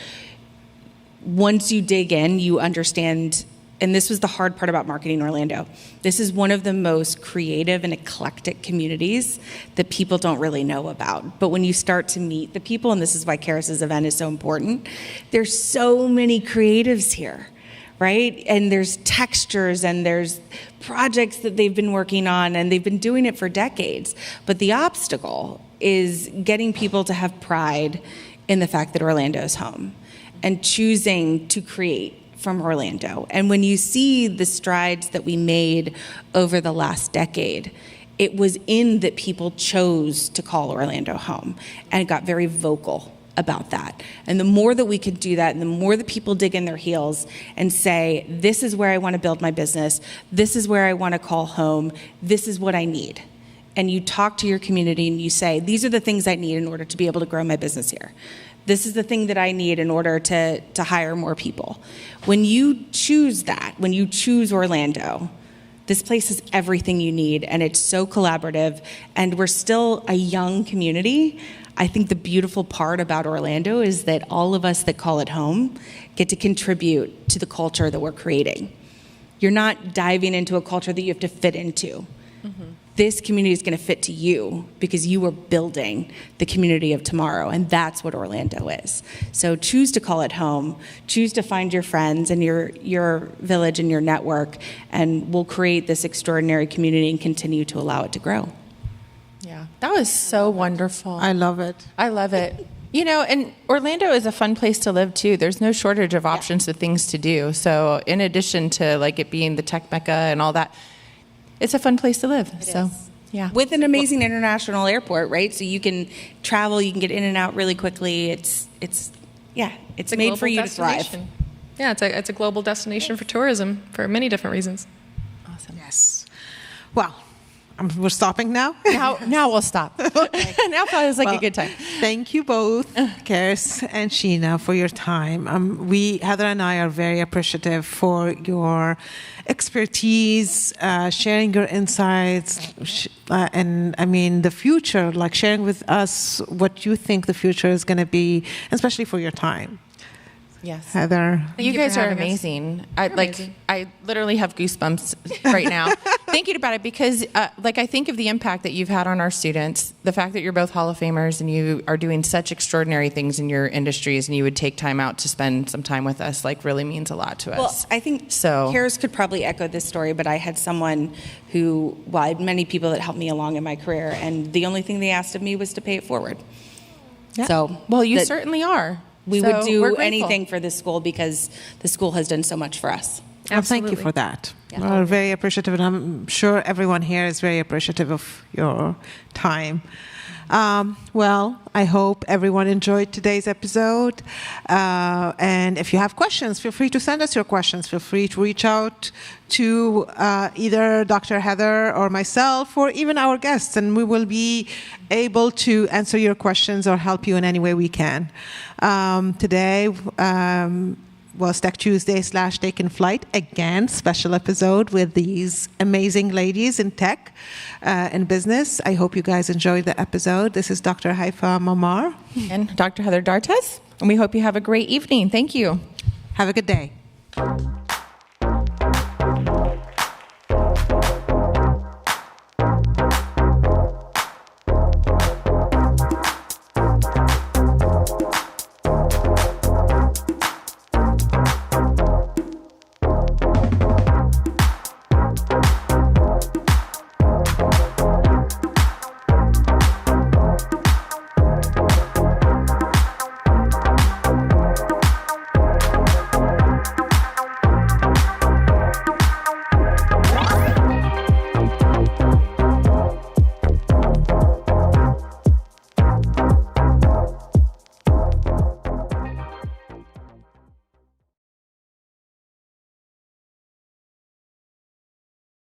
once you dig in, you understand. And this was the hard part about marketing Orlando. This is one of the most creative and eclectic communities that people don't really know about. But when you start to meet the people, and this is why Karis's event is so important, there's so many creatives here, right? And there's textures, and there's projects that they've been working on, and they've been doing it for decades. But the obstacle is getting people to have pride in the fact that Orlando is home and choosing to create from Orlando. And when you see the strides that we made over the last decade, it was in that people chose to call Orlando home and got very vocal about that. And the more that we could do that, and the more that people dig in their heels and say, this is where I want to build my business, this is where I want to call home, this is what I need. And you talk to your community and you say, these are the things I need in order to be able to grow my business here. This is the thing that I need in order to hire more people. When you choose that, when you choose Orlando, this place is everything you need, and it's so collaborative, and we're still a young community. I think the beautiful part about Orlando is that all of us that call it home get to contribute to the culture that we're creating. You're not diving into a culture that you have to fit into. Mm-hmm. This community is going to fit to you because you are building the community of tomorrow, and that's what Orlando is. So choose to call it home. Choose to find your friends and your village and your network, and we'll create this extraordinary community and continue to allow it to grow. Yeah, that was so wonderful. I love it. I love it. You know, and Orlando is a fun place to live too. There's no shortage of options of things to do. So in addition to like it being the tech mecca and all that, it's a fun place to live. Yeah. With an amazing international airport, right? So you can travel, you can get in and out really quickly. It's made for you to thrive. yeah, it's a global destination for tourism for many different reasons. Awesome. Yes. Well, we're stopping now? Now we'll stop. Okay. Now feels like a good time. Thank you both, Karis and Sheena, for your time. Heather and I are very appreciative for your expertise, sharing your insights, and I mean the future, like sharing with us what you think the future is going to be, especially for your time. Yes. Heather. You guys are amazing. I literally have goosebumps right now thinking about it because I think of the impact that you've had on our students, the fact that you're both Hall of Famers and you are doing such extraordinary things in your industries and you would take time out to spend some time with us really means a lot to us. Well, I think Karis could probably echo this story, but I had someone I had many people that helped me along in my career, and the only thing they asked of me was to pay it forward. Yeah. So, well, you certainly are. We would do anything for this school because the school has done so much for us. Well, thank you for that. Yeah. We're very appreciative, and I'm sure everyone here is very appreciative of your time. Well, I hope everyone enjoyed today's episode. And if you have questions, feel free to send us your questions. Feel free to reach out to either Dr. Heather or myself or even our guests, and we will be able to answer your questions or help you in any way we can. Today was Tech Tuesday / Taken Flight. Again, special episode with these amazing ladies in tech and business. I hope you guys enjoyed the episode. This is Dr. Haifa Maamar. And Dr. Heather Dartez. And we hope you have a great evening. Thank you. Have a good day.